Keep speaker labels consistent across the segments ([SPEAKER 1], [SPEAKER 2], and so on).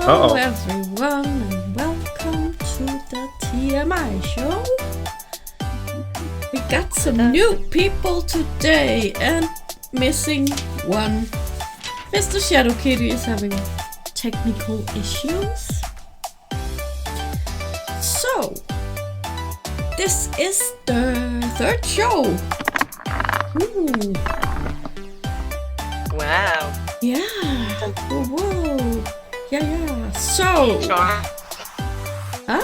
[SPEAKER 1] Uh-oh.
[SPEAKER 2] everyone, and welcome to the TMI Show. We got some new people today, and missing one. Mr. Shadow Kitty is having technical issues. So, this is the third show. Ooh.
[SPEAKER 3] Wow.
[SPEAKER 2] Yeah. Whoa. Yeah. So. Huh?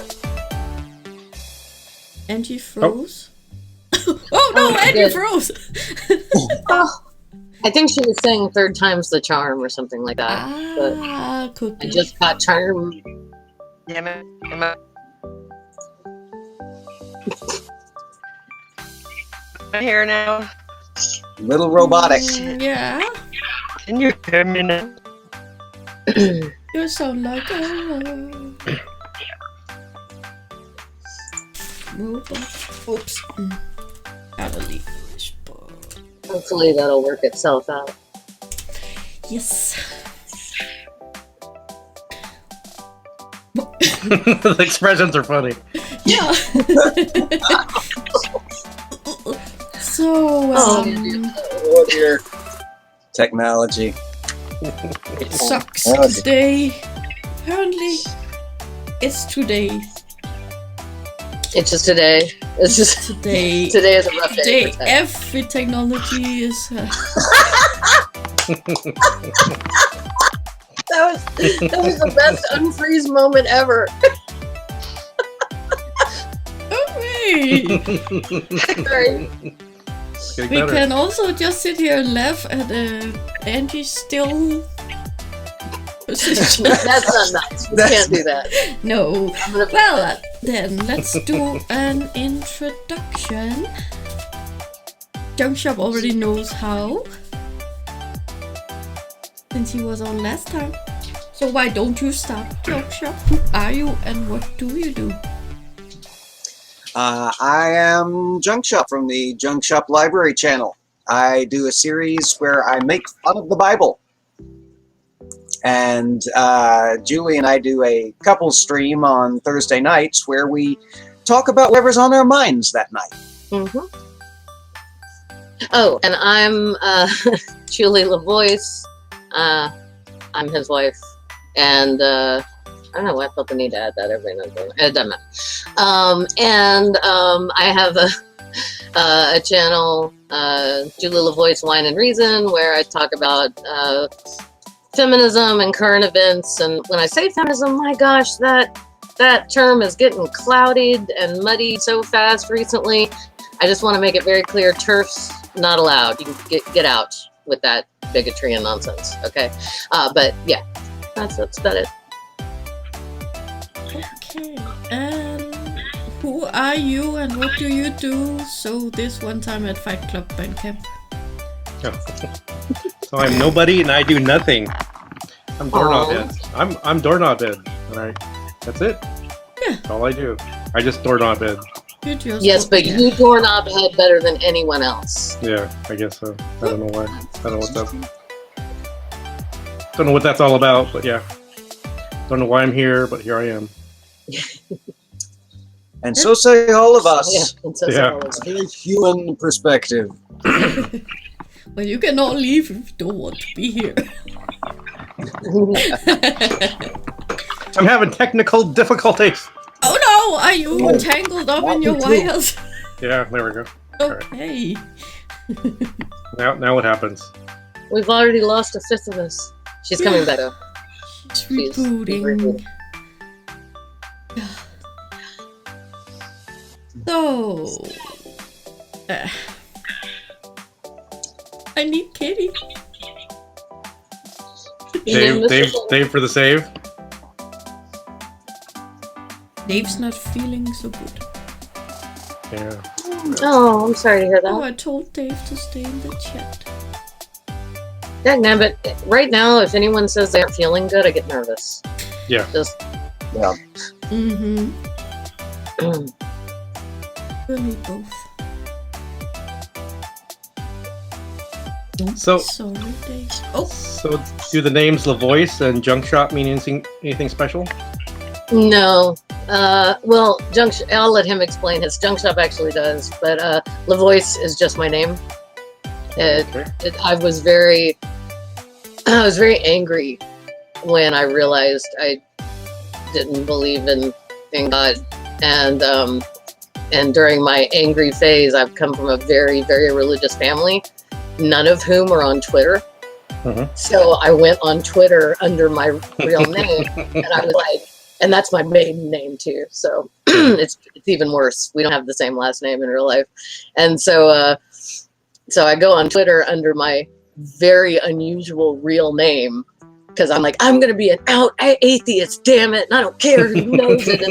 [SPEAKER 2] Angie froze. Oh no, Angie froze.
[SPEAKER 4] I think she was saying third time's the charm or something like that.
[SPEAKER 2] Could
[SPEAKER 4] I
[SPEAKER 2] be.
[SPEAKER 4] just got charm.
[SPEAKER 3] Yeah, I'm here now.
[SPEAKER 5] Little robotic.
[SPEAKER 2] Yeah.
[SPEAKER 3] Can you hear me now?
[SPEAKER 2] You sound like a robot. Oops. Gotta leave this book.
[SPEAKER 4] Hopefully that'll work itself out.
[SPEAKER 2] Yes.
[SPEAKER 1] The expressions are funny.
[SPEAKER 2] Yeah. So,
[SPEAKER 5] Oh dear. Technology.
[SPEAKER 2] it sucks today. Apparently, it's today.
[SPEAKER 4] It's just today. It's just
[SPEAKER 2] Today.
[SPEAKER 4] today is a rough day.
[SPEAKER 2] Today,
[SPEAKER 4] for tech.
[SPEAKER 2] every technology is.
[SPEAKER 4] That was the best unfreeze moment ever.
[SPEAKER 2] Hooray!
[SPEAKER 4] Sorry.
[SPEAKER 1] Getting
[SPEAKER 2] We
[SPEAKER 1] better.
[SPEAKER 2] can also just sit here and laugh at Angie's still position.
[SPEAKER 4] That's not nice. We can't do that.
[SPEAKER 2] No.
[SPEAKER 4] I'm gonna
[SPEAKER 2] Well, then let's do an introduction. Junk Shop already knows how, since he was on last time. So why don't you start, Junk Shop? Who are you and what do you do?
[SPEAKER 5] I am Junk Shop from the Junk Shop Library channel. I do a series where I make fun of the Bible. And Julie and I do a couple stream on Thursday nights where we talk about whatever's on our minds that night.
[SPEAKER 4] Mm-hmm. Oh, and I'm Julie LaVoice. I'm his wife, and I don't know why I felt the need to add that every now and then. It doesn't matter. I have a channel, Julie LaVoice Wine and Reason, where I talk about feminism and current events. And when I say feminism, my gosh, that term is getting clouded and muddy so fast recently. I just want to make it very clear: TERFs not allowed. You can get out with that bigotry and nonsense. Okay, but yeah, that's about it.
[SPEAKER 2] Okay, and who are you and what do you do? So this one time at Fight Club Bandcamp.
[SPEAKER 1] So I'm nobody and I do nothing. I'm doorknob head. I'm doorknob head. Alright. That's it.
[SPEAKER 2] Yeah.
[SPEAKER 1] That's all I do. I just doorknob head.
[SPEAKER 2] You just
[SPEAKER 4] Yes, but you doorknob head better than anyone else.
[SPEAKER 1] Yeah, I guess so. I don't know why. I don't know what that's. Don't know what that's all about, but yeah. Don't know why I'm here, but here I am.
[SPEAKER 5] And so say all of us.
[SPEAKER 4] Yeah, it's
[SPEAKER 1] Yeah.
[SPEAKER 5] It's a very human perspective.
[SPEAKER 2] Well, you cannot leave if you don't want to be here.
[SPEAKER 1] I'm having technical difficulties.
[SPEAKER 2] Oh no! Are you tangled up in your wires?
[SPEAKER 1] Yeah, there we go.
[SPEAKER 2] Okay.
[SPEAKER 1] Now what happens?
[SPEAKER 4] We've already lost a fifth of us. She's coming back up.
[SPEAKER 2] She's
[SPEAKER 4] She's
[SPEAKER 2] rebooting.
[SPEAKER 4] rebooting.
[SPEAKER 2] So, I need Kitty.
[SPEAKER 1] Dave for the save.
[SPEAKER 2] Dave's not feeling so good.
[SPEAKER 1] Yeah.
[SPEAKER 4] Oh, I'm sorry to hear
[SPEAKER 2] Oh,
[SPEAKER 4] that.
[SPEAKER 2] I told Dave to stay in the chat.
[SPEAKER 4] But right now, if anyone says they aren't feeling good, I get nervous.
[SPEAKER 1] Yeah.
[SPEAKER 4] Just
[SPEAKER 5] Yeah.
[SPEAKER 2] Mm-hmm. We'll need both.
[SPEAKER 1] So,
[SPEAKER 2] Sorry, Dave. Oh,
[SPEAKER 1] so do the names LaVoice and Junk Shop mean anything special?
[SPEAKER 4] No. Well, I'll let him explain his. Junk Shop actually does, but LaVoice is just my name. I was very angry when I realized I didn't believe in God, and during my angry phase, I've come from a very, very religious family, none of whom are on Twitter. So I went on Twitter under my real name, and I was like, and that's my maiden name too. So it's even worse. We don't have the same last name in real life, and so I go on Twitter under my very unusual real name because I'm like, I'm gonna be an out atheist, damn it, and I don't care who knows it.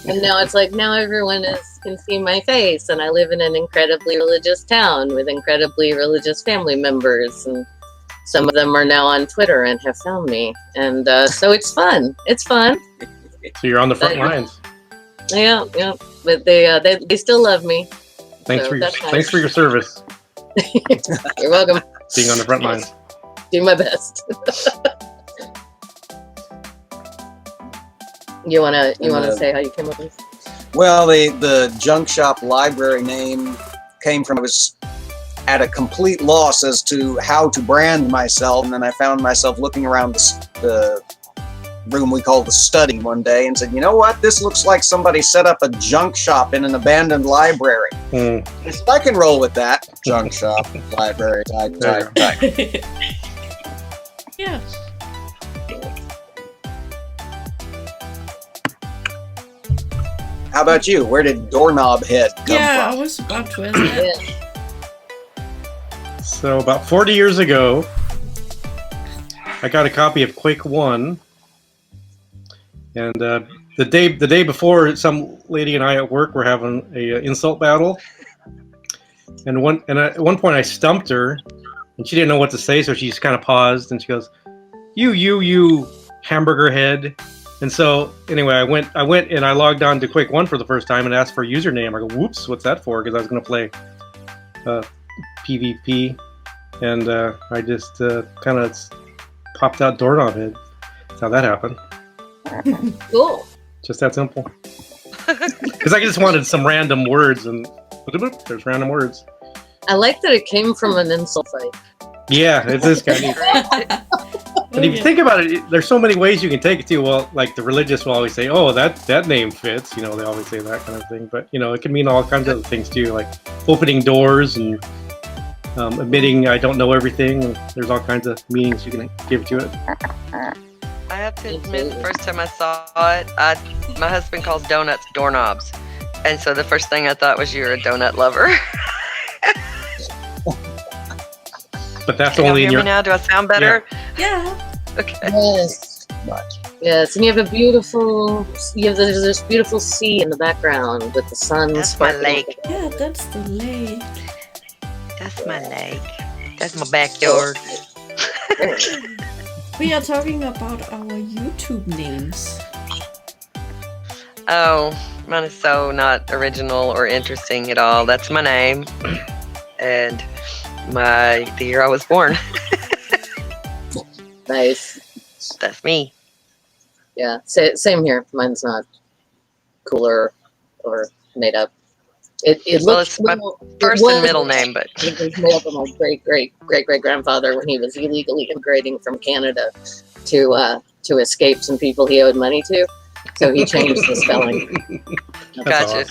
[SPEAKER 4] And now it's like, now everyone can see my face, and I live in an incredibly religious town with incredibly religious family members, and some of them are now on Twitter and have found me, and so it's fun. It's fun.
[SPEAKER 1] So you're on the front lines.
[SPEAKER 4] Yeah, but they still love me.
[SPEAKER 1] Thanks
[SPEAKER 4] So
[SPEAKER 1] for
[SPEAKER 4] that's nice.
[SPEAKER 1] thanks for your service.
[SPEAKER 4] You're welcome.
[SPEAKER 1] Being on the front lines.
[SPEAKER 4] Do my best. You wanna say how you came up with this?
[SPEAKER 5] Well, the Junk Shop library name came from, I was at a complete loss as to how to brand myself, and then I found myself looking around the room we call the study one day and said, you know what, this looks like somebody set up a junk shop in an abandoned library. I can roll with that. Junk shop, library, type.
[SPEAKER 2] yeah.
[SPEAKER 5] How about you? Where did Doorknob Head come
[SPEAKER 2] Yeah, I
[SPEAKER 5] from?
[SPEAKER 2] was about to ask that.
[SPEAKER 1] So about 40 years ago, I got a copy of Quake 1. And the day before, some lady and I at work were having a insult battle, and at one point I stumped her, and she didn't know what to say, so she just kind of paused, and she goes, "You hamburger head." And so anyway, I went and I logged on to Quake 1 for the first time and asked for a username. I go, "Whoops, what's that for?" Because I was going to play PvP, and I just kind of popped out Doorknob Head. That's how that happened.
[SPEAKER 4] Cool.
[SPEAKER 1] Just that simple. Because I just wanted some random words, and there's random words.
[SPEAKER 4] I like that it came from an insult fight.
[SPEAKER 1] Yeah, it is kind of. And if you think about it, there's so many ways you can take it too. Well, like the religious will always say, "Oh, that name fits." You know, they always say that kind of thing. But you know, it can mean all kinds of other things too, like opening doors and admitting I don't know everything. There's all kinds of meanings you can give to it.
[SPEAKER 3] I have to admit, the first time I saw it, my husband calls donuts doorknobs. And so the first thing I thought was you're a donut lover.
[SPEAKER 1] But that's
[SPEAKER 3] Can you
[SPEAKER 1] only in
[SPEAKER 3] hear
[SPEAKER 1] your.
[SPEAKER 3] me now? Do I sound better?
[SPEAKER 2] Yeah.
[SPEAKER 3] Okay.
[SPEAKER 4] Yes. Yes, and you have there's this beautiful sea in the background with the sun.
[SPEAKER 3] That's my
[SPEAKER 4] sparkling.
[SPEAKER 3] lake.
[SPEAKER 2] Yeah, that's the lake.
[SPEAKER 3] That's my lake. That's my backyard.
[SPEAKER 2] We are talking about our YouTube names.
[SPEAKER 3] Oh, mine is so not original or interesting at all. That's my name. And the year I was born.
[SPEAKER 4] Nice.
[SPEAKER 3] That's me.
[SPEAKER 4] Yeah, same here. Mine's not cooler or made up. It
[SPEAKER 3] Well,
[SPEAKER 4] looks
[SPEAKER 3] it's my first and middle name, but
[SPEAKER 4] it was made up of my great grandfather when he was illegally immigrating from Canada to escape some people he owed money to. So he changed the spelling.
[SPEAKER 3] Gotcha.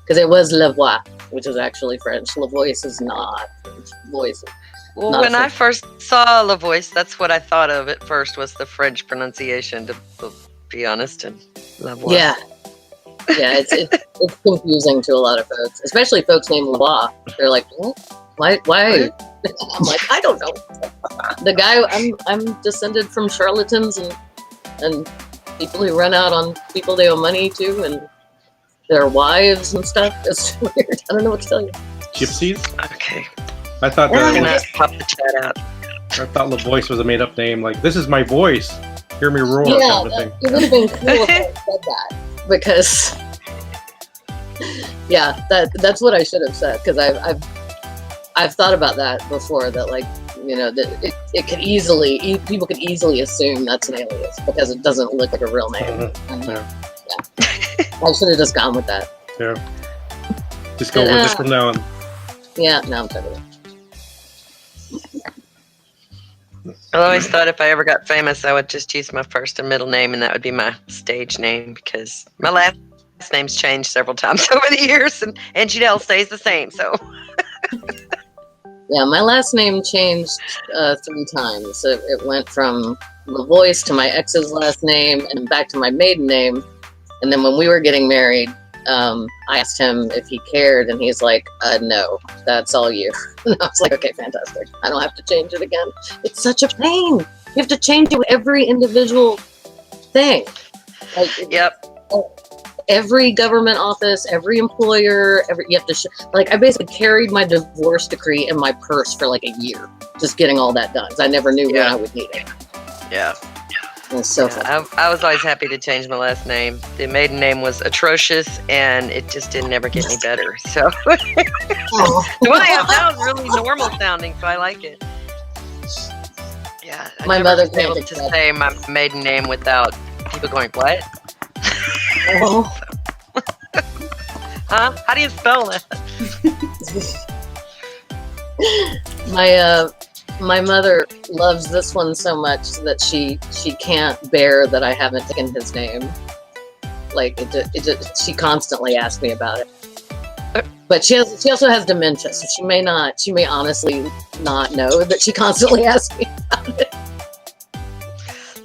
[SPEAKER 4] Because it was Lavoie, which is actually French. Lavoice is not French. Voice.
[SPEAKER 3] Well,
[SPEAKER 4] Not
[SPEAKER 3] when I
[SPEAKER 4] French.
[SPEAKER 3] first saw La Voice, that's what I thought of at first was the French pronunciation, to be honest. And La Voice.
[SPEAKER 4] Yeah. Yeah, it's confusing to a lot of folks, especially folks named Lavoie. They're like, what? Why? I'm like, I don't know. The guy, I'm descended from charlatans and people who run out on people they owe money to and their wives and stuff. It's weird. I don't know what to tell you.
[SPEAKER 1] Gypsies?
[SPEAKER 3] Okay.
[SPEAKER 1] I thought
[SPEAKER 3] I'm gonna
[SPEAKER 1] that
[SPEAKER 3] pop the chat out.
[SPEAKER 1] I thought La Voice was a made up name. Like, this is my voice. Hear me roar.
[SPEAKER 4] Yeah,
[SPEAKER 1] kind of thing.
[SPEAKER 4] it would have been cool if I said that because, yeah, that's what I should have said because I've thought about that before. That like that it could easily people could easily assume that's an alias because it doesn't look like a real name.
[SPEAKER 1] Yeah.
[SPEAKER 4] I should have just gone with that.
[SPEAKER 1] Yeah. Just go with this from now on.
[SPEAKER 4] Yeah, now I'm totally.
[SPEAKER 3] I always thought if I ever got famous, I would just use my first and middle name, and that would be my stage name because my last name's changed several times over the years, and Janelle stays the same. So,
[SPEAKER 4] Yeah, my last name changed 3 times. It went from the voice to my ex's last name, and back to my maiden name. And then when we were getting married, I asked him if he cared, and he's like, "No, that's all you." And I was like, "Okay, fantastic. I don't have to change it again." It's such a pain. You have to change it with every individual thing. Like,
[SPEAKER 3] yep.
[SPEAKER 4] Every government office, every employer, you have to like. I basically carried my divorce decree in my purse for like a year, just getting all that done. 'Cause I never knew when I would need it.
[SPEAKER 3] Yeah.
[SPEAKER 4] It's so fun.
[SPEAKER 3] I was always happy to change my last name. The maiden name was atrocious, and it just didn't ever get any better. So the one I have now is really normal sounding, so I like it. Yeah,
[SPEAKER 4] My
[SPEAKER 3] I've
[SPEAKER 4] mother
[SPEAKER 3] never been able
[SPEAKER 4] can't
[SPEAKER 3] to
[SPEAKER 4] accept.
[SPEAKER 3] say my maiden name without people going, "What?
[SPEAKER 4] Oh.
[SPEAKER 3] Huh? How do you spell that?"
[SPEAKER 4] My mother loves this one so much that she can't bear that I haven't taken his name. Like she constantly asks me about it. But she also has dementia, so she may honestly not know that she constantly asks me about it.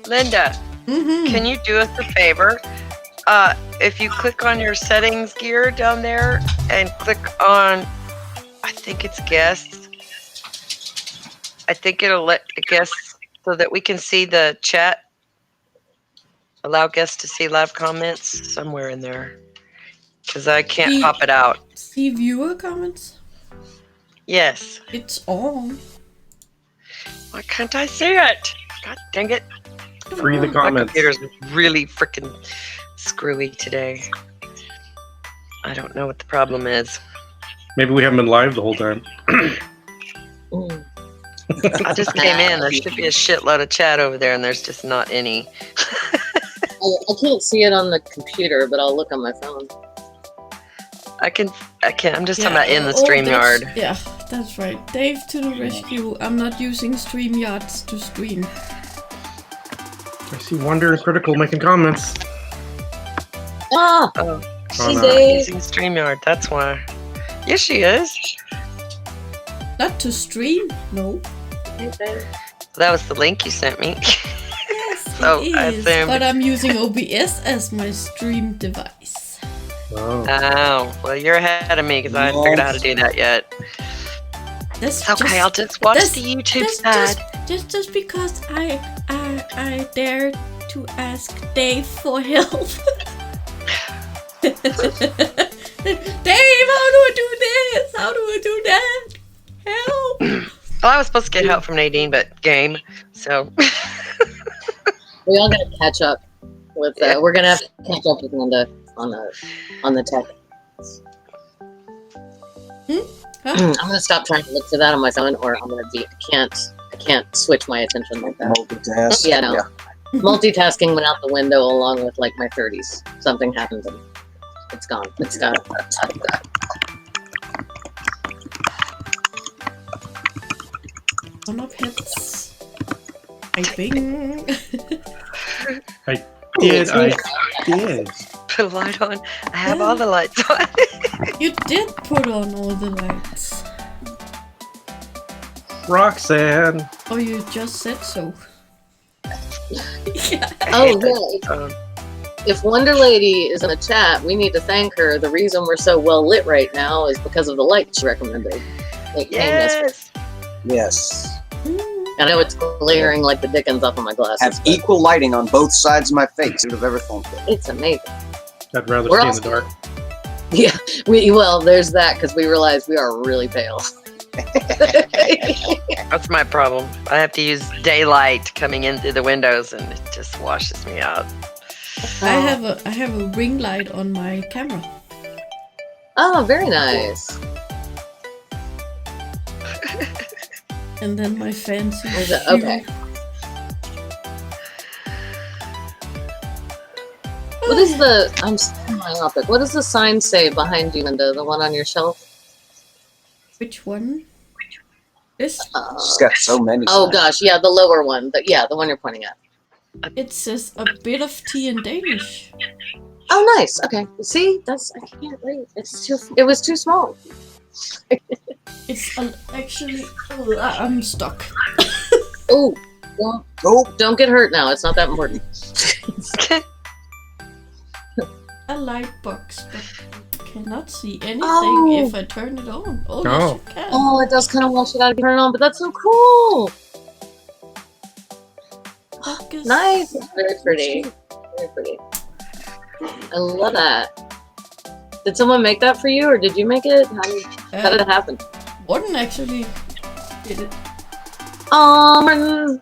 [SPEAKER 3] Linda, can you do us a favor? If you click on your settings gear down there and click on, I think it's guests. I think it'll let the guests so that we can see the chat. Allow guests to see live comments somewhere in there. Because I can't pop it out.
[SPEAKER 2] See viewer comments?
[SPEAKER 3] Yes.
[SPEAKER 2] It's on.
[SPEAKER 3] Why can't I see it? God dang it.
[SPEAKER 1] Free the
[SPEAKER 3] My
[SPEAKER 1] comments.
[SPEAKER 3] computer's really freaking screwy today. I don't know what the problem is.
[SPEAKER 1] Maybe we haven't been live the whole time.
[SPEAKER 3] I just came in. There should be a shitload of chat over there, and there's just not any.
[SPEAKER 4] I can't see it on the computer, but I'll look on my phone.
[SPEAKER 3] I can. I'm just talking about in the StreamYard.
[SPEAKER 2] Yeah, that's right. Dave to the rescue. I'm not using StreamYards to stream.
[SPEAKER 1] I see Wonder and Critical making comments.
[SPEAKER 4] Ah!
[SPEAKER 3] Oh,
[SPEAKER 4] She's
[SPEAKER 1] no.
[SPEAKER 4] Dave.
[SPEAKER 3] using StreamYard. That's why. Yes, she is.
[SPEAKER 2] Not to stream, no.
[SPEAKER 3] That was the link you sent me.
[SPEAKER 2] Yes,
[SPEAKER 3] Oh,
[SPEAKER 2] it
[SPEAKER 3] I
[SPEAKER 2] is.
[SPEAKER 3] assumed.
[SPEAKER 2] But I'm using OBS as my stream device.
[SPEAKER 1] Oh.
[SPEAKER 3] Oh, well, you're ahead of me because I haven't figured out how to do that yet.
[SPEAKER 2] That's
[SPEAKER 3] Okay,
[SPEAKER 2] just,
[SPEAKER 3] I'll just watch
[SPEAKER 2] that's-
[SPEAKER 3] the YouTube
[SPEAKER 2] that's
[SPEAKER 3] side.
[SPEAKER 2] just because I dare to ask Dave for help. Dave, how do I do this? How do I do that? Help!
[SPEAKER 3] Well, I was supposed to get help from Nadine, but game. So
[SPEAKER 4] We all gotta catch up with. We're gonna have to catch up with Linda on the tech.
[SPEAKER 2] Huh?
[SPEAKER 4] I'm gonna stop trying to look for that on my phone, or I'm gonna be. I can't switch my attention like that.
[SPEAKER 5] Multitask.
[SPEAKER 4] Yeah, no. Multitasking went out the window along with like my 30s. Something happened and it's gone. It's gone.
[SPEAKER 2] One of hits. I think.
[SPEAKER 1] I did.
[SPEAKER 3] put a light on. I have all the lights on.
[SPEAKER 2] You did put on all the lights.
[SPEAKER 1] Roxanne.
[SPEAKER 2] Or you just said so. Yeah.
[SPEAKER 4] Oh yeah. If Wonder Lady is in the chat, we need to thank her. The reason we're so well lit right now is because of the light she recommended. It came yesterday.
[SPEAKER 5] Yes.
[SPEAKER 4] I know it's glaring like the dickens off of my glasses.
[SPEAKER 5] Have
[SPEAKER 4] but
[SPEAKER 5] equal lighting on both sides of my face. Who'd have ever thought that?
[SPEAKER 4] It's amazing.
[SPEAKER 1] I'd rather
[SPEAKER 4] We're
[SPEAKER 1] stay in
[SPEAKER 4] also-
[SPEAKER 1] the dark.
[SPEAKER 4] Yeah, well, there's that because we realize we are really pale.
[SPEAKER 3] That's my problem. I have to use daylight coming in through the windows, and it just washes me out.
[SPEAKER 2] I have a ring light on my camera.
[SPEAKER 4] Oh, very nice.
[SPEAKER 2] And then my fancy
[SPEAKER 4] Is it?
[SPEAKER 2] shoe.
[SPEAKER 4] Okay. What is the? I'm so myopic. What does the sign say behind you, Linda? The one on your shelf?
[SPEAKER 2] Which one? This?
[SPEAKER 5] She's got so many.
[SPEAKER 4] Oh
[SPEAKER 5] signs.
[SPEAKER 4] gosh, yeah, the lower one. But yeah, the one you're pointing at.
[SPEAKER 2] It says a bit of tea in Danish.
[SPEAKER 4] Oh, nice. Okay. See, that's I can't read. It's too. It was too small.
[SPEAKER 2] It's actually. I'm stuck.
[SPEAKER 4] Oh,
[SPEAKER 5] Oh,
[SPEAKER 4] don't get hurt now. It's not that important.
[SPEAKER 2] A light box, but cannot see anything
[SPEAKER 4] Oh.
[SPEAKER 2] if I turn it on. Oh,
[SPEAKER 1] Oh.
[SPEAKER 2] yes, you can.
[SPEAKER 4] Oh, it does kind of wash it out if you turn it on, but that's so cool.
[SPEAKER 2] Focus.
[SPEAKER 4] Nice. It's very pretty. Very pretty. I love that. Did someone make that for you, or did you make it? How did it happen?
[SPEAKER 2] One actually did it.
[SPEAKER 4] Oh, Martin.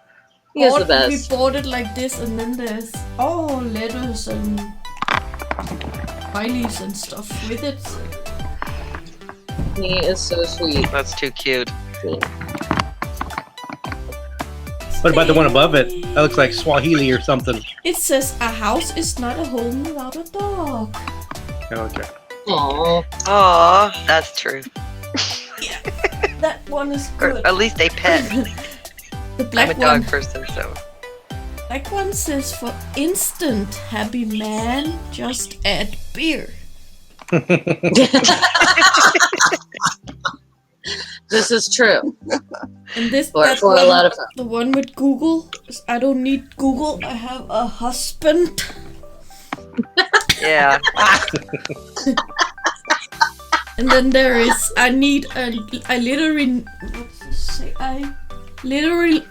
[SPEAKER 4] He is the
[SPEAKER 2] We
[SPEAKER 4] best.
[SPEAKER 2] bought it like this, and then there's all letters and smileys and stuff with it.
[SPEAKER 4] He is so sweet.
[SPEAKER 3] That's too cute.
[SPEAKER 1] What about the one above it? That looks like Swahili or something.
[SPEAKER 2] It says a house is not a home without a dog.
[SPEAKER 1] Okay.
[SPEAKER 4] Aww.
[SPEAKER 3] Aw, that's true.
[SPEAKER 2] That one is
[SPEAKER 3] Or
[SPEAKER 2] good.
[SPEAKER 3] at least a pet.
[SPEAKER 2] The
[SPEAKER 3] I'm
[SPEAKER 2] black
[SPEAKER 3] a dog
[SPEAKER 2] one.
[SPEAKER 3] person, so.
[SPEAKER 2] Black one says for instant happy man, just add beer.
[SPEAKER 4] This is true.
[SPEAKER 2] And this
[SPEAKER 4] For
[SPEAKER 2] that
[SPEAKER 4] a
[SPEAKER 2] one,
[SPEAKER 4] lot of fun.
[SPEAKER 2] the one with Google. Is I don't need Google. I have a husband.
[SPEAKER 3] Yeah.
[SPEAKER 2] And then there is I literally what's this say? I literally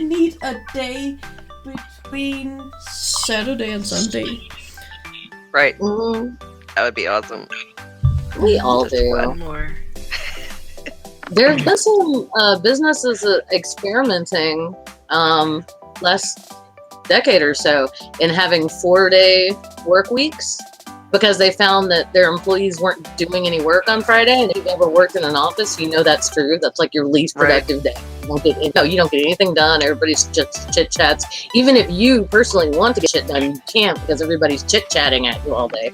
[SPEAKER 2] need a day between Saturday and Sunday.
[SPEAKER 3] Right.
[SPEAKER 4] Mhm.
[SPEAKER 3] That would be awesome.
[SPEAKER 4] We all
[SPEAKER 3] Just
[SPEAKER 4] do.
[SPEAKER 3] one more.
[SPEAKER 4] There have been some businesses experimenting last decade or so in having 4-day work weeks because they found that their employees weren't doing any work on Friday. And if you've ever worked in an office, you know that's true. That's like your least
[SPEAKER 3] Right.
[SPEAKER 4] productive day. You don't get anything done. Everybody's just chit chats. Even if you personally want to get shit done, you can't because everybody's chit chatting at you all day.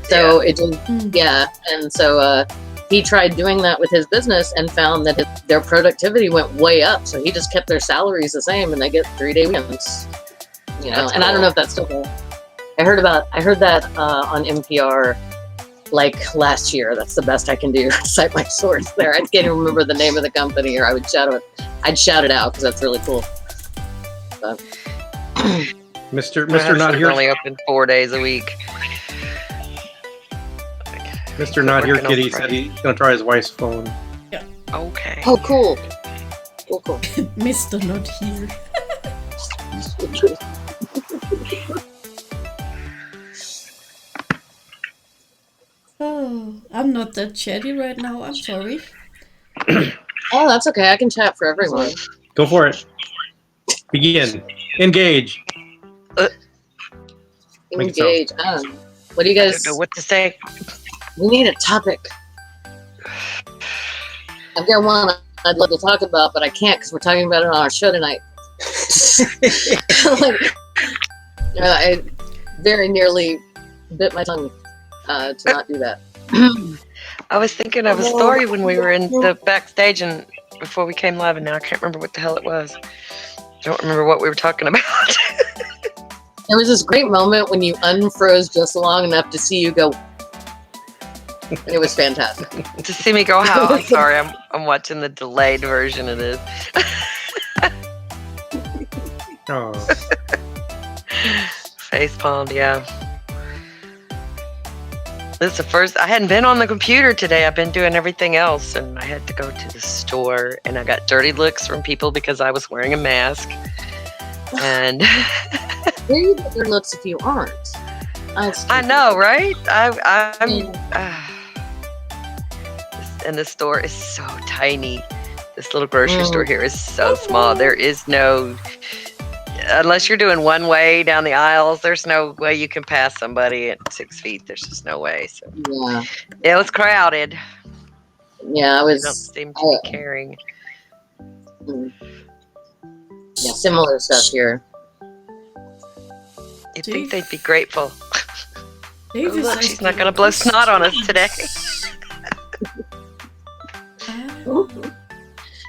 [SPEAKER 4] So it just yeah, and so he tried doing that with his business and found that their productivity went way up. So he just kept their salaries the same, and they get 3-day weekends. You know,
[SPEAKER 3] That's
[SPEAKER 4] and I don't
[SPEAKER 3] cool.
[SPEAKER 4] know if that's still there. I heard that on NPR like last year. That's the best I can do. Cite my source there. I can't even remember the name of the company, or I'd shout it out because that's really cool. But,
[SPEAKER 1] Mr.
[SPEAKER 3] My
[SPEAKER 1] Mr. Not
[SPEAKER 3] husband's
[SPEAKER 1] Here,
[SPEAKER 3] only open 4 days a week.
[SPEAKER 1] Mr. Not Here
[SPEAKER 3] Working on
[SPEAKER 1] Kitty said
[SPEAKER 3] Friday.
[SPEAKER 1] he's gonna try his wife's phone.
[SPEAKER 3] Okay.
[SPEAKER 4] oh, cool. Cool.
[SPEAKER 2] Mr. Not Here. Oh, I'm not that chatty right now. I'm sorry.
[SPEAKER 4] Oh, that's okay. I can chat for everyone.
[SPEAKER 1] Go for it. Begin. Engage. Think so.
[SPEAKER 4] Engage. What do you
[SPEAKER 3] I
[SPEAKER 4] guys?
[SPEAKER 3] don't know what to say.
[SPEAKER 4] We need a topic. I've got one I'd love to talk about, but I can't because we're talking about it on our show tonight. I very nearly bit my tongue to not do that.
[SPEAKER 3] I was thinking of a story when we were in the backstage and before we came live, and now I can't remember what the hell it was. I don't remember what we were talking about.
[SPEAKER 4] There was this great moment when you unfroze just long enough to see you go. And it was fantastic.
[SPEAKER 3] To see me go how? I'm sorry. I'm watching the delayed version of this.
[SPEAKER 1] Oh.
[SPEAKER 3] Face palmed, yeah. This is the first. I hadn't been on the computer today. I've been doing everything else, and I had to go to the store, and I got dirty looks from people because I was wearing a mask. And
[SPEAKER 4] Where you get your looks if you aren't?
[SPEAKER 3] I know, right? I'm. And the store is so tiny. This little grocery store here is so small. There is no, unless you're doing one way down the aisles, there's no way you can pass somebody at 6 feet. There's just no way. So
[SPEAKER 4] Yeah.
[SPEAKER 3] it was crowded.
[SPEAKER 4] Yeah, I
[SPEAKER 3] They don't
[SPEAKER 4] was.
[SPEAKER 3] seem to be caring.
[SPEAKER 4] Yeah, similar stuff here.
[SPEAKER 3] You'd think they'd be grateful.
[SPEAKER 2] Dave
[SPEAKER 3] Oh,
[SPEAKER 2] is
[SPEAKER 3] look, she's
[SPEAKER 2] asking
[SPEAKER 3] not going to blow snot on us today.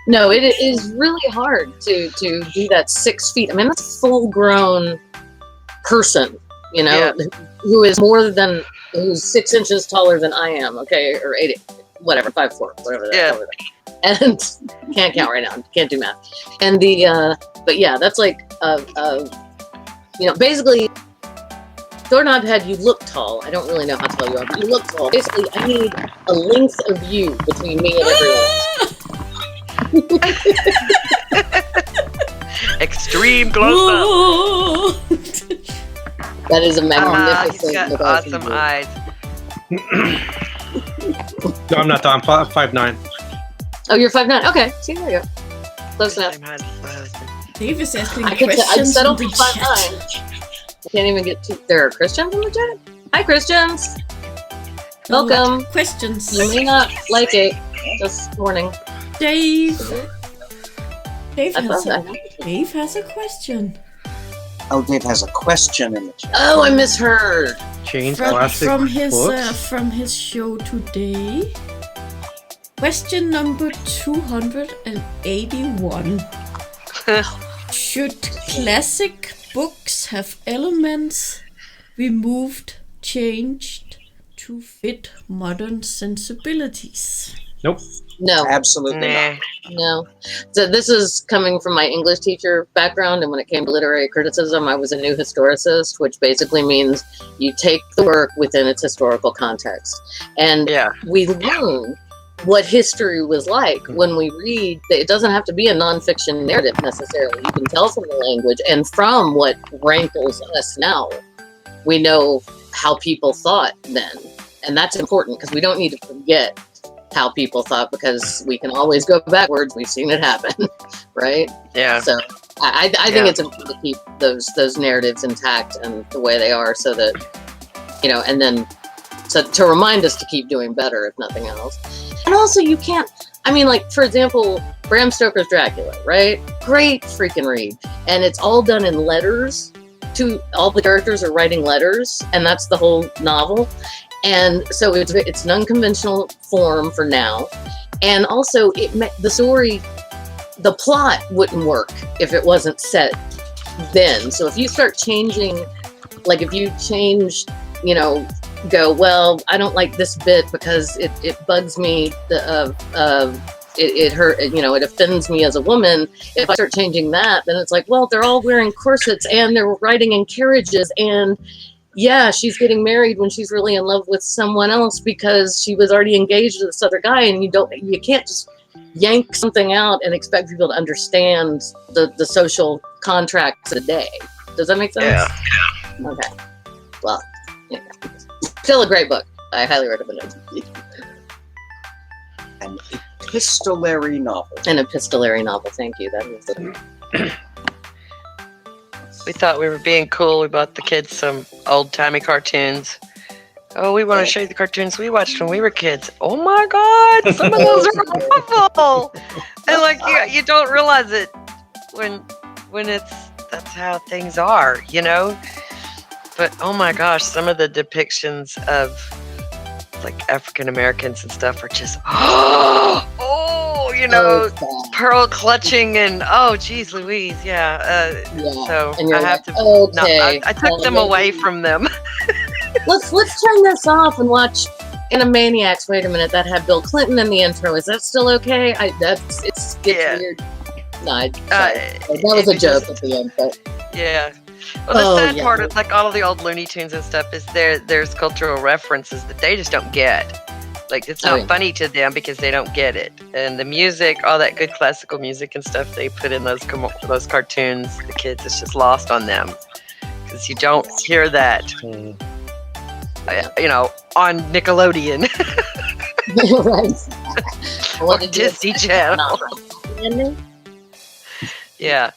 [SPEAKER 4] No, it is really hard to do that 6 feet. I mean, that's a full-grown person, you know, who is who's 6 inches taller than I am. Okay, or 8, whatever, 5'4", whatever that. And can't count right now. Can't do math. And but yeah, that's like basically. Doorknob head, you look tall. I don't really know how tall you are, but you look tall. Basically, I need a length of you between me and everyone else.
[SPEAKER 3] Extreme close up.
[SPEAKER 4] That is a magnificent.
[SPEAKER 3] He's got awesome eyes.
[SPEAKER 1] No, I'm not. I'm 5'9".
[SPEAKER 4] Oh, you're 5'9". Okay, see, there you go. Close enough.
[SPEAKER 2] Dave is asking
[SPEAKER 4] I'd
[SPEAKER 2] questions
[SPEAKER 4] settle
[SPEAKER 2] in
[SPEAKER 4] for
[SPEAKER 2] the chat.
[SPEAKER 4] 5'9". I can't even get to. There are Christians in the chat. Hi, Christians. Welcome.
[SPEAKER 2] Questions.
[SPEAKER 4] You may not like it. Just warning.
[SPEAKER 2] Dave. Dave has a question.
[SPEAKER 5] Oh, Dave has a question in the chat.
[SPEAKER 4] Oh, I misheard.
[SPEAKER 1] Change classic
[SPEAKER 2] from his show today. Question number 281. Should classic books have elements removed, changed to fit modern sensibilities?
[SPEAKER 1] Nope.
[SPEAKER 4] No.
[SPEAKER 5] Absolutely not.
[SPEAKER 4] No. So this is coming from my English teacher background, and when it came to literary criticism, I was a new historicist, which basically means you take the work within its historical context. And we learn what history was like when we read. It doesn't have to be a nonfiction narrative necessarily. You can tell from the language and from what rankles us now. We know how people thought then. And that's important because we don't need to forget how people thought, because we can always go backwards. We've seen it happen, right?
[SPEAKER 3] Yeah.
[SPEAKER 4] So I think it's important to keep those narratives intact and the way they are, so that, and then to remind us to keep doing better, if nothing else. And also, you can't, like, for example, Bram Stoker's Dracula, right? Great freaking read. And it's all done in letters. All the characters are writing letters, and that's the whole novel. And so it's an unconventional form for now. And also, the story, the plot wouldn't work if it wasn't set then. So if you start changing, like if you change, go, well, I don't like this bit because it bugs me, it hurt, it offends me as a woman. If I start changing that, then it's like, well, they're all wearing corsets and they're riding in carriages, and yeah, she's getting married when she's really in love with someone else because she was already engaged to this other guy, and you can't just yank something out and expect people to understand the social contracts of the day. Does that make sense?
[SPEAKER 3] Yeah.
[SPEAKER 4] Okay. Well, still a great book. I highly recommend it.
[SPEAKER 5] An epistolary novel.
[SPEAKER 4] An epistolary novel. Thank you. That is it.
[SPEAKER 3] We thought we were being cool. We bought the kids some old-timey cartoons. Oh, we want to show you the cartoons we watched when we were kids. Oh my God, some of those are awful. And you don't realize it when that's how things are, But oh my gosh, some of the depictions of like African Americans and stuff are just pearl clutching and geez Louise, so
[SPEAKER 4] and
[SPEAKER 3] I have
[SPEAKER 4] like,
[SPEAKER 3] to
[SPEAKER 4] okay,
[SPEAKER 3] I took them away from them.
[SPEAKER 4] let's turn this off and watch Animaniacs. Wait a minute, that had Bill Clinton in the intro. Is that still okay? It gets weird. No, that was a joke at the end, but
[SPEAKER 3] yeah. Well, the sad part is, like, all of the old Looney Tunes and stuff is there's cultural references that they just don't get. Like, it's not funny to them because they don't get it. And the music, all that good classical music and stuff they put in those cartoons, the kids, it's just lost on them. Because you don't hear that, on Nickelodeon.
[SPEAKER 4] right.
[SPEAKER 3] Or Disney Channel. Yeah.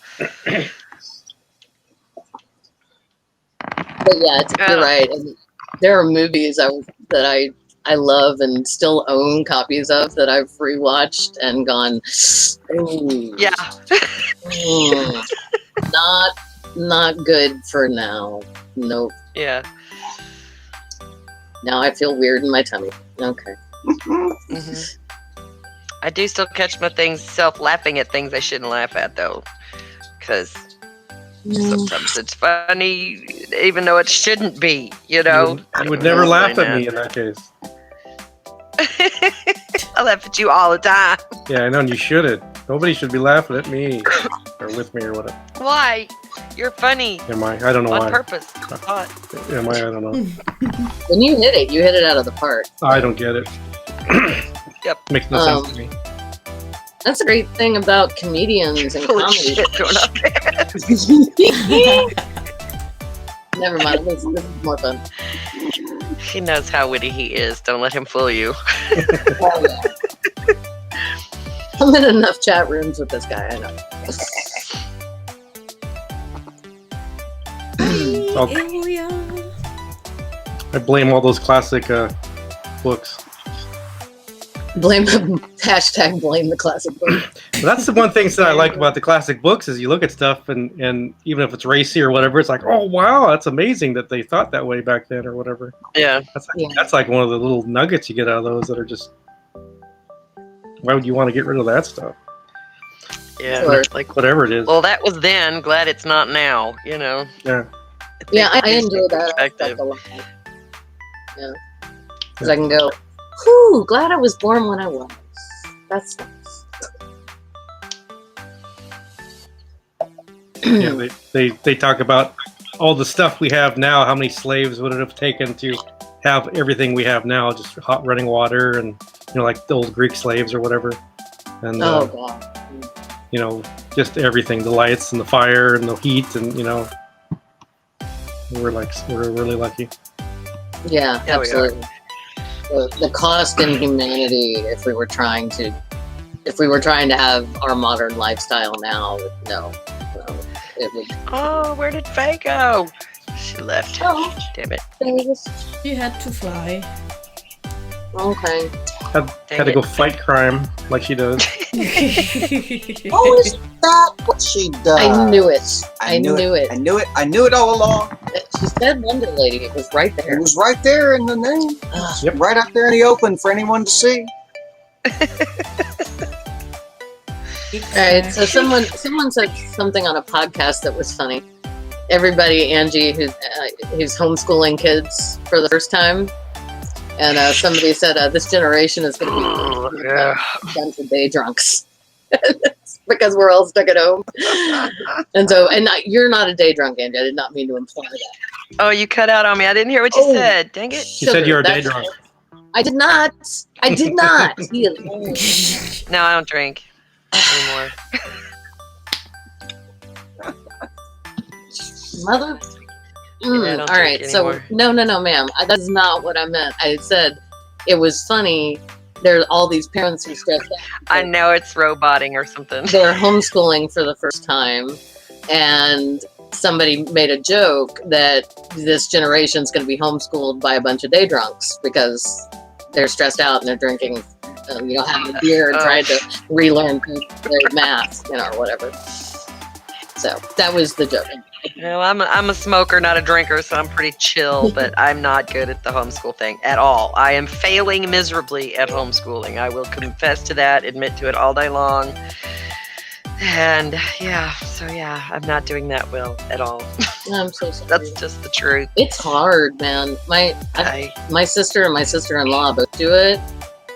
[SPEAKER 4] But yeah, you're right. And there are movies that I I love and still own copies of that I've rewatched and gone, ooh,
[SPEAKER 3] Yeah.
[SPEAKER 4] not good for now. Nope.
[SPEAKER 3] Yeah.
[SPEAKER 4] Now I feel weird in my tummy. Okay.
[SPEAKER 3] Hmm. I do still catch myself laughing at things I shouldn't laugh at, though, because sometimes it's funny, even though it shouldn't be. You know.
[SPEAKER 1] You would never laugh at me in that case.
[SPEAKER 3] I laugh at you all the time.
[SPEAKER 1] Yeah, I know, and you shouldn't. Nobody should be laughing at me or with me or whatever.
[SPEAKER 3] Why? You're funny.
[SPEAKER 1] Am I? I don't know
[SPEAKER 3] On
[SPEAKER 1] why.
[SPEAKER 3] purpose.
[SPEAKER 1] Am I? I don't know.
[SPEAKER 4] When you hit it out of the park.
[SPEAKER 1] I don't get it.
[SPEAKER 3] Yep.
[SPEAKER 1] Makes no sense to me.
[SPEAKER 4] That's a great thing about comedians and
[SPEAKER 3] Holy
[SPEAKER 4] comedy.
[SPEAKER 3] shit, going up there.
[SPEAKER 4] Never mind. This is more fun.
[SPEAKER 3] He knows how witty he is. Don't let him fool you.
[SPEAKER 4] Oh, yeah. I'm in enough chat rooms with this guy. I know.
[SPEAKER 2] Oh, yeah.
[SPEAKER 1] I blame all those classic books.
[SPEAKER 4] Blame the classic book.
[SPEAKER 1] But that's the one thing that I like about the classic books is you look at stuff and even if it's racy or whatever, it's like, oh wow, that's amazing that they thought that way back then or whatever.
[SPEAKER 3] Yeah.
[SPEAKER 1] That's like one of the little nuggets you get out of those that are just. Why would you want to get rid of that stuff?
[SPEAKER 3] Yeah.
[SPEAKER 4] Sure.
[SPEAKER 3] Like,
[SPEAKER 1] Whatever it is.
[SPEAKER 3] well, that was then. Glad it's not now. You know.
[SPEAKER 1] Yeah.
[SPEAKER 4] Yeah, I
[SPEAKER 3] It
[SPEAKER 4] enjoy that
[SPEAKER 3] perspective.
[SPEAKER 4] aspect a lot. Yeah. Because I can go, whew, glad I was born when I was. That's nice.
[SPEAKER 1] Yeah, they talk about all the stuff we have now. How many slaves would it have taken to have everything we have now? Just hot running water and like the old Greek slaves or whatever. And
[SPEAKER 4] Oh, God.
[SPEAKER 1] just everything, the lights and the fire and the heat and we're really lucky.
[SPEAKER 4] Yeah,
[SPEAKER 3] Yeah, we are.
[SPEAKER 4] absolutely. The cost in humanity, if we were trying to have our modern lifestyle now, no, it would.
[SPEAKER 3] Oh, where did Faye go? She left.
[SPEAKER 4] Oh.
[SPEAKER 3] Damn it.
[SPEAKER 2] She had to fly.
[SPEAKER 4] Okay.
[SPEAKER 1] Had to go fight crime like she does.
[SPEAKER 5] Oh, is that what she does?
[SPEAKER 4] I knew it. I knew it.
[SPEAKER 5] I knew it. I knew it all along.
[SPEAKER 4] She said Wonder Lady. It was right
[SPEAKER 5] It
[SPEAKER 4] there.
[SPEAKER 5] was right there in the name.
[SPEAKER 1] Yep.
[SPEAKER 5] Right out there in the open for anyone to see.
[SPEAKER 4] All right. So someone said something on a podcast that was funny. Everybody, Angie, who's homeschooling kids for the first time, and somebody said this generation is going to be a bunch of day drunks because we're all stuck at home. And you're not a day drunk, Angie. I did not mean to imply that.
[SPEAKER 3] Oh, you cut out on me. I didn't hear what you said. Dang it.
[SPEAKER 1] She said you're a day drunk.
[SPEAKER 4] I did not. I did not.
[SPEAKER 3] No, I don't drink anymore.
[SPEAKER 4] Mother.
[SPEAKER 3] Yeah, I don't
[SPEAKER 4] All
[SPEAKER 3] drink
[SPEAKER 4] right. So
[SPEAKER 3] anymore.
[SPEAKER 4] no, ma'am. That's not what I meant. I said it was funny. There's all these parents who stressed out.
[SPEAKER 3] I know it's roboting or something.
[SPEAKER 4] They're homeschooling for the first time, and somebody made a joke that this generation's going to be homeschooled by a bunch of day drunks because they're stressed out and they're drinking, having a beer and trying to relearn their math, or whatever. So that was the joke.
[SPEAKER 3] No, I'm a smoker, not a drinker, so I'm pretty chill, but I'm not good at the homeschool thing at all. I am failing miserably at homeschooling. I will confess to that, admit to it all day long. And I'm not doing that well at all.
[SPEAKER 4] I'm so sorry.
[SPEAKER 3] That's just the truth.
[SPEAKER 4] It's hard, man. My sister and my sister-in-law both do it,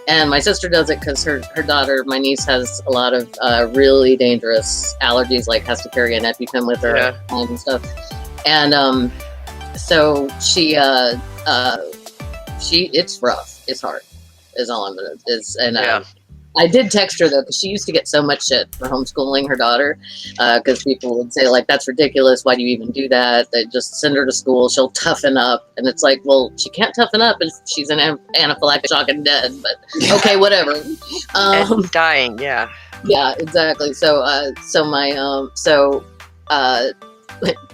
[SPEAKER 4] and my sister does it because her daughter, my niece, has a lot of really dangerous allergies, like has to carry an EpiPen with her and stuff. And so she it's rough. It's hard. Is all I'm gonna I did text her though, because she used to get so much shit for homeschooling her daughter, because people would say like, "That's ridiculous. Why do you even do that? They just send her to school. She'll toughen up." And it's like, well, she can't toughen up if she's an anaphylactic shock and dead. But okay, whatever.
[SPEAKER 3] And dying, yeah.
[SPEAKER 4] Yeah, exactly. So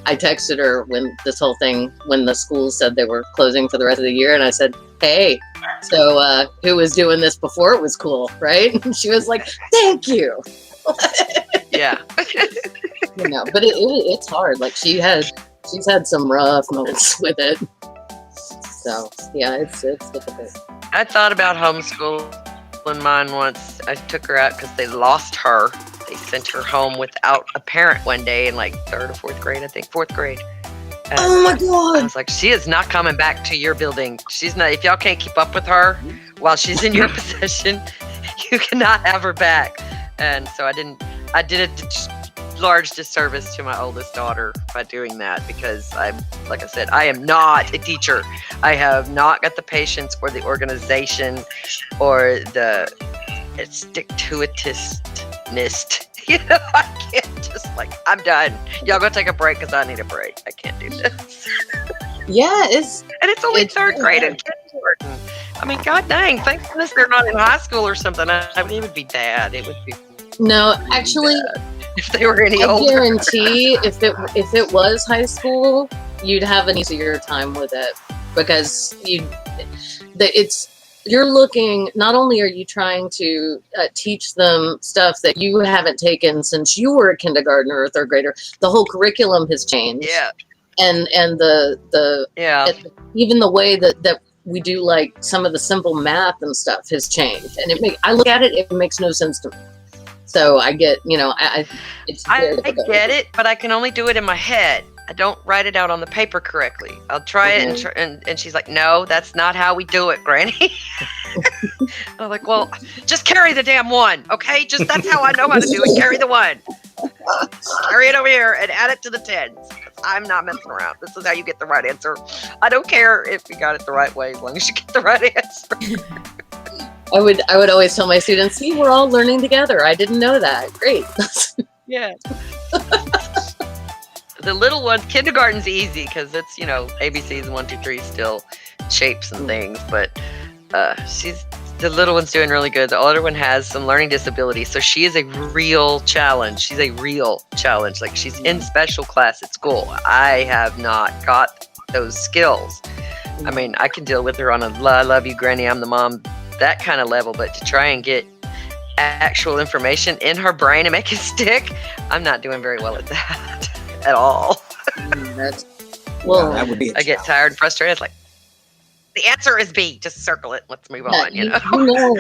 [SPEAKER 4] I texted her when this whole thing, when the school said they were closing for the rest of the year, and I said, "Hey, so who was doing this before it was cool, right?" And she was like, "Thank you."
[SPEAKER 3] Yeah.
[SPEAKER 4] You know, but it's hard. Like she's had some rough moments with it. So yeah, it's difficult.
[SPEAKER 3] I thought about homeschooling mine once. I took her out because they lost her. They sent her home without a parent one day in like 3rd or 4th grade, I think 4th grade. And
[SPEAKER 4] Oh my
[SPEAKER 3] I
[SPEAKER 4] god!
[SPEAKER 3] was like, she is not coming back to your building. She's not. If y'all can't keep up with her while she's in your possession, you cannot have her back. And so I did a large disservice to my oldest daughter by doing that, because like I said, I am not a teacher. I have not got the patience or the organization or the stick-to-itiveness. You know, I can't just like, I'm done. Y'all go take a break because I need a break. I can't do this.
[SPEAKER 4] Yeah,
[SPEAKER 3] And it's only
[SPEAKER 4] it's
[SPEAKER 3] 3rd grade
[SPEAKER 4] hard.
[SPEAKER 3] and kindergarten. I mean, god dang, thank goodness they're not in high school or something. It would be bad. It would be
[SPEAKER 4] No,
[SPEAKER 3] really
[SPEAKER 4] actually,
[SPEAKER 3] bad if they were any
[SPEAKER 4] I
[SPEAKER 3] older.
[SPEAKER 4] guarantee if it was high school, you'd have an easier time with it, because you're looking. Not only are you trying to teach them stuff that you haven't taken since you were a kindergartner or 3rd grader, the whole curriculum has changed.
[SPEAKER 3] Yeah,
[SPEAKER 4] and the
[SPEAKER 3] yeah.
[SPEAKER 4] even the way that we do like some of the simple math and stuff has changed, and I look at it makes no sense to me. So I get, it's very
[SPEAKER 3] I
[SPEAKER 4] difficult.
[SPEAKER 3] get it, but I can only do it in my head. I don't write it out on the paper correctly. I'll try it, and she's like, "No, that's not how we do it, Granny." I'm like, "Well, just carry the damn one, okay? Just that's how I know how to do it. Carry the one. Carry it over here and add it to the 10s. I'm not messing around. This is how you get the right answer. I don't care if you got it the right way, as long as you get the right answer."
[SPEAKER 4] I would always tell my students, "See, we're all learning together. I didn't know that. Great."
[SPEAKER 3] Yeah. The little ones, kindergarten's easy because it's, ABCs, 1, 2, 3, still shapes and things. But the little one's doing really good. The older one has some learning disabilities, so she is a real challenge. She's a real challenge. Like, she's in special class at school. I have not got those skills. I mean, I can deal with her on a I love you, Granny, I'm the mom, that kind of level, but to try and get actual information in her brain and make it stick, I'm not doing very well at that at all.
[SPEAKER 4] That
[SPEAKER 5] would be.
[SPEAKER 3] I get tired and frustrated. It's like, the answer is B. Just circle it. Let's move on.
[SPEAKER 4] I hope you know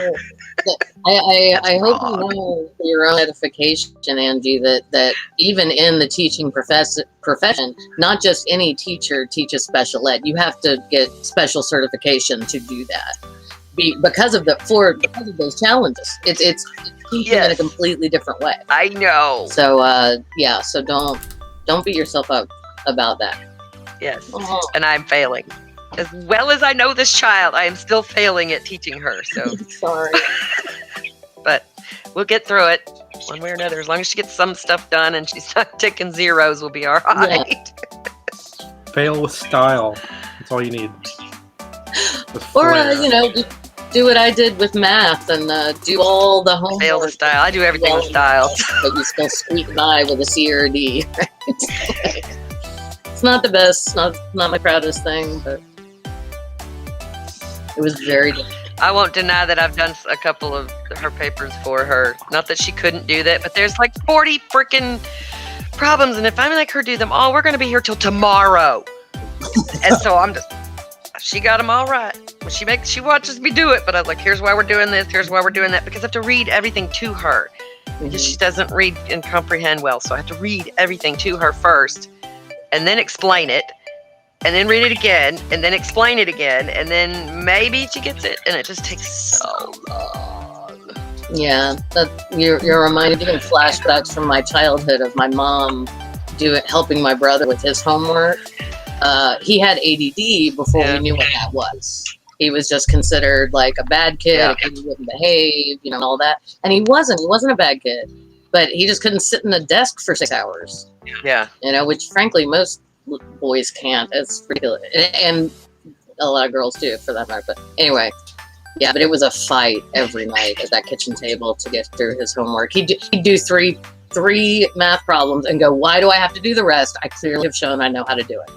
[SPEAKER 4] for your own edification, Angie, that even in the teaching profession, not just any teacher teaches special ed. You have to get special certification to do that. Because of those challenges. It's teaching in a completely different way.
[SPEAKER 3] I know.
[SPEAKER 4] So so don't beat yourself up about that.
[SPEAKER 3] Yes. And I'm failing. As well as I know this child, I am still failing at teaching her. So
[SPEAKER 4] Sorry.
[SPEAKER 3] But we'll get through it one way or another. As long as she gets some stuff done and she's not ticking zeros, we'll be all right.
[SPEAKER 4] Yeah.
[SPEAKER 1] Fail with style. That's all you need.
[SPEAKER 4] Or do what I did with math and do all the homework.
[SPEAKER 3] Fail the style. I do everything with style.
[SPEAKER 4] But you still squeak by with a C or a D. Right? It's not the best. Not my proudest thing, but it was very difficult.
[SPEAKER 3] I won't deny that I've done a couple of her papers for her. Not that she couldn't do that, but there's like 40 freaking problems, and if I make her do them all, we're going to be here till tomorrow. And so she got them all right. She watches me do it, but I was like, here's why we're doing this, here's why we're doing that, because I have to read everything to her. Because she doesn't read and comprehend well, so I have to read everything to her first, and then explain it, and then read it again, and then explain it again, and then maybe she gets it, and it just takes so long.
[SPEAKER 4] Yeah, you're reminded, even flashbacks from my childhood of my mom helping my brother with his homework. He had ADD before we knew what that was. He was just considered like a bad kid, a kid who wouldn't behave, and all that. And he wasn't a bad kid, but he just couldn't sit in a desk for 6 hours.
[SPEAKER 3] Yeah.
[SPEAKER 4] Which frankly most boys can't. It's ridiculous. And a lot of girls do, for that matter. But anyway, yeah, but it was a fight every night at that kitchen table to get through his homework. He'd do three 3 math problems and go, why do I have to do the rest? I clearly have shown I know how to do it.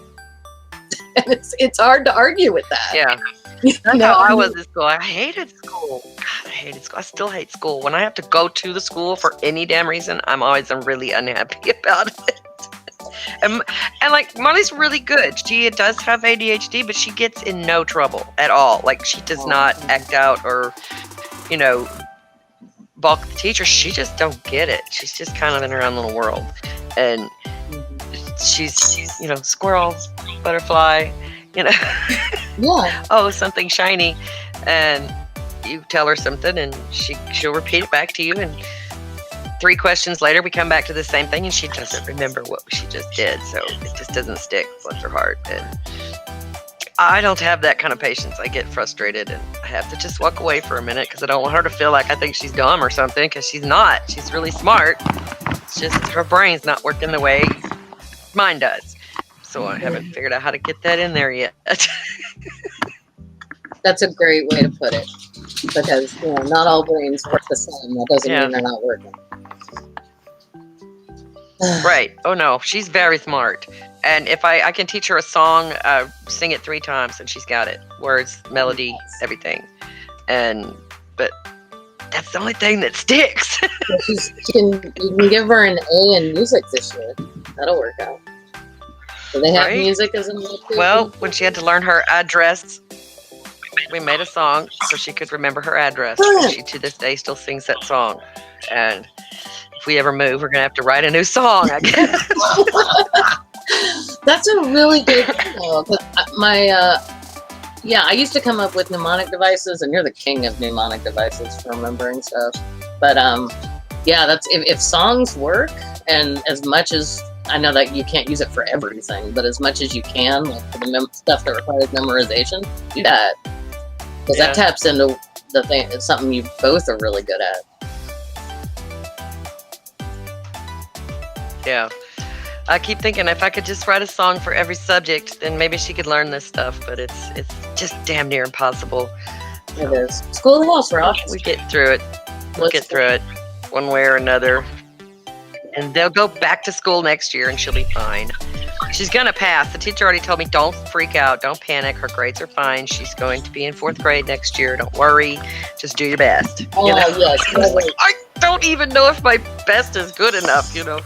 [SPEAKER 4] And it's hard to argue with that.
[SPEAKER 3] Yeah. That's how I was in school. I hated school. God, I hated school. I still hate school. When I have to go to the school for any damn reason, I'm always really unhappy about it. And like Molly's really good. She does have ADHD, but she gets in no trouble at all. Like she does not act out or, you know, balk the teacher. She just don't get it. She's just kind of in her own little world. And she's you know, squirrel, butterfly, you know.
[SPEAKER 4] Yeah.
[SPEAKER 3] Oh, something shiny. And you tell her something and she'll repeat it back to you, and 3 questions later we come back to the same thing and she doesn't remember what she just did, so it just doesn't stick. Bless her heart. And I don't have that kind of patience. I get frustrated and I have to just walk away for a minute because I don't want her to feel like I think she's dumb or something, because she's not. She's really smart. It's just her brain's not working the way mine does. So I haven't figured out how to get that in there yet.
[SPEAKER 4] That's a great way to put it, because you know, not all brains work the same. That doesn't mean they're not working.
[SPEAKER 3] Right. Oh no, she's very smart. And if I can teach her a song, sing it 3 times and she's got it. Words, melody, everything. But that's the only thing that sticks.
[SPEAKER 4] You can give her an A in music this year. That'll work out. Do they have music as an elective?
[SPEAKER 3] Well, when she had to learn her address, we made a song so she could remember her address. She to this day still sings that song. And if we ever move, we're gonna have to write a new song, I guess.
[SPEAKER 4] That's a really good thing. I used to come up with mnemonic devices, and you're the king of mnemonic devices for remembering stuff. But that's if songs work, and as much as I know that you can't use it for everything, but as much as you can, like for the stuff that requires memorization, do that, because that taps into the thing. It's something you both are really good at.
[SPEAKER 3] Yeah. I keep thinking if I could just write a song for every subject, then maybe she could learn this stuff, but it's just damn near impossible.
[SPEAKER 4] It is. Schoolhouse rocks.
[SPEAKER 3] We get through it. We'll get through it one way or another. And they'll go back to school next year and she'll be fine. She's going to pass. The teacher already told me, don't freak out. Don't panic. Her grades are fine. She's going to be in 4th grade next year. Don't worry. Just do your best.
[SPEAKER 4] Oh, yes.
[SPEAKER 3] I don't even know if my best is good enough, you know.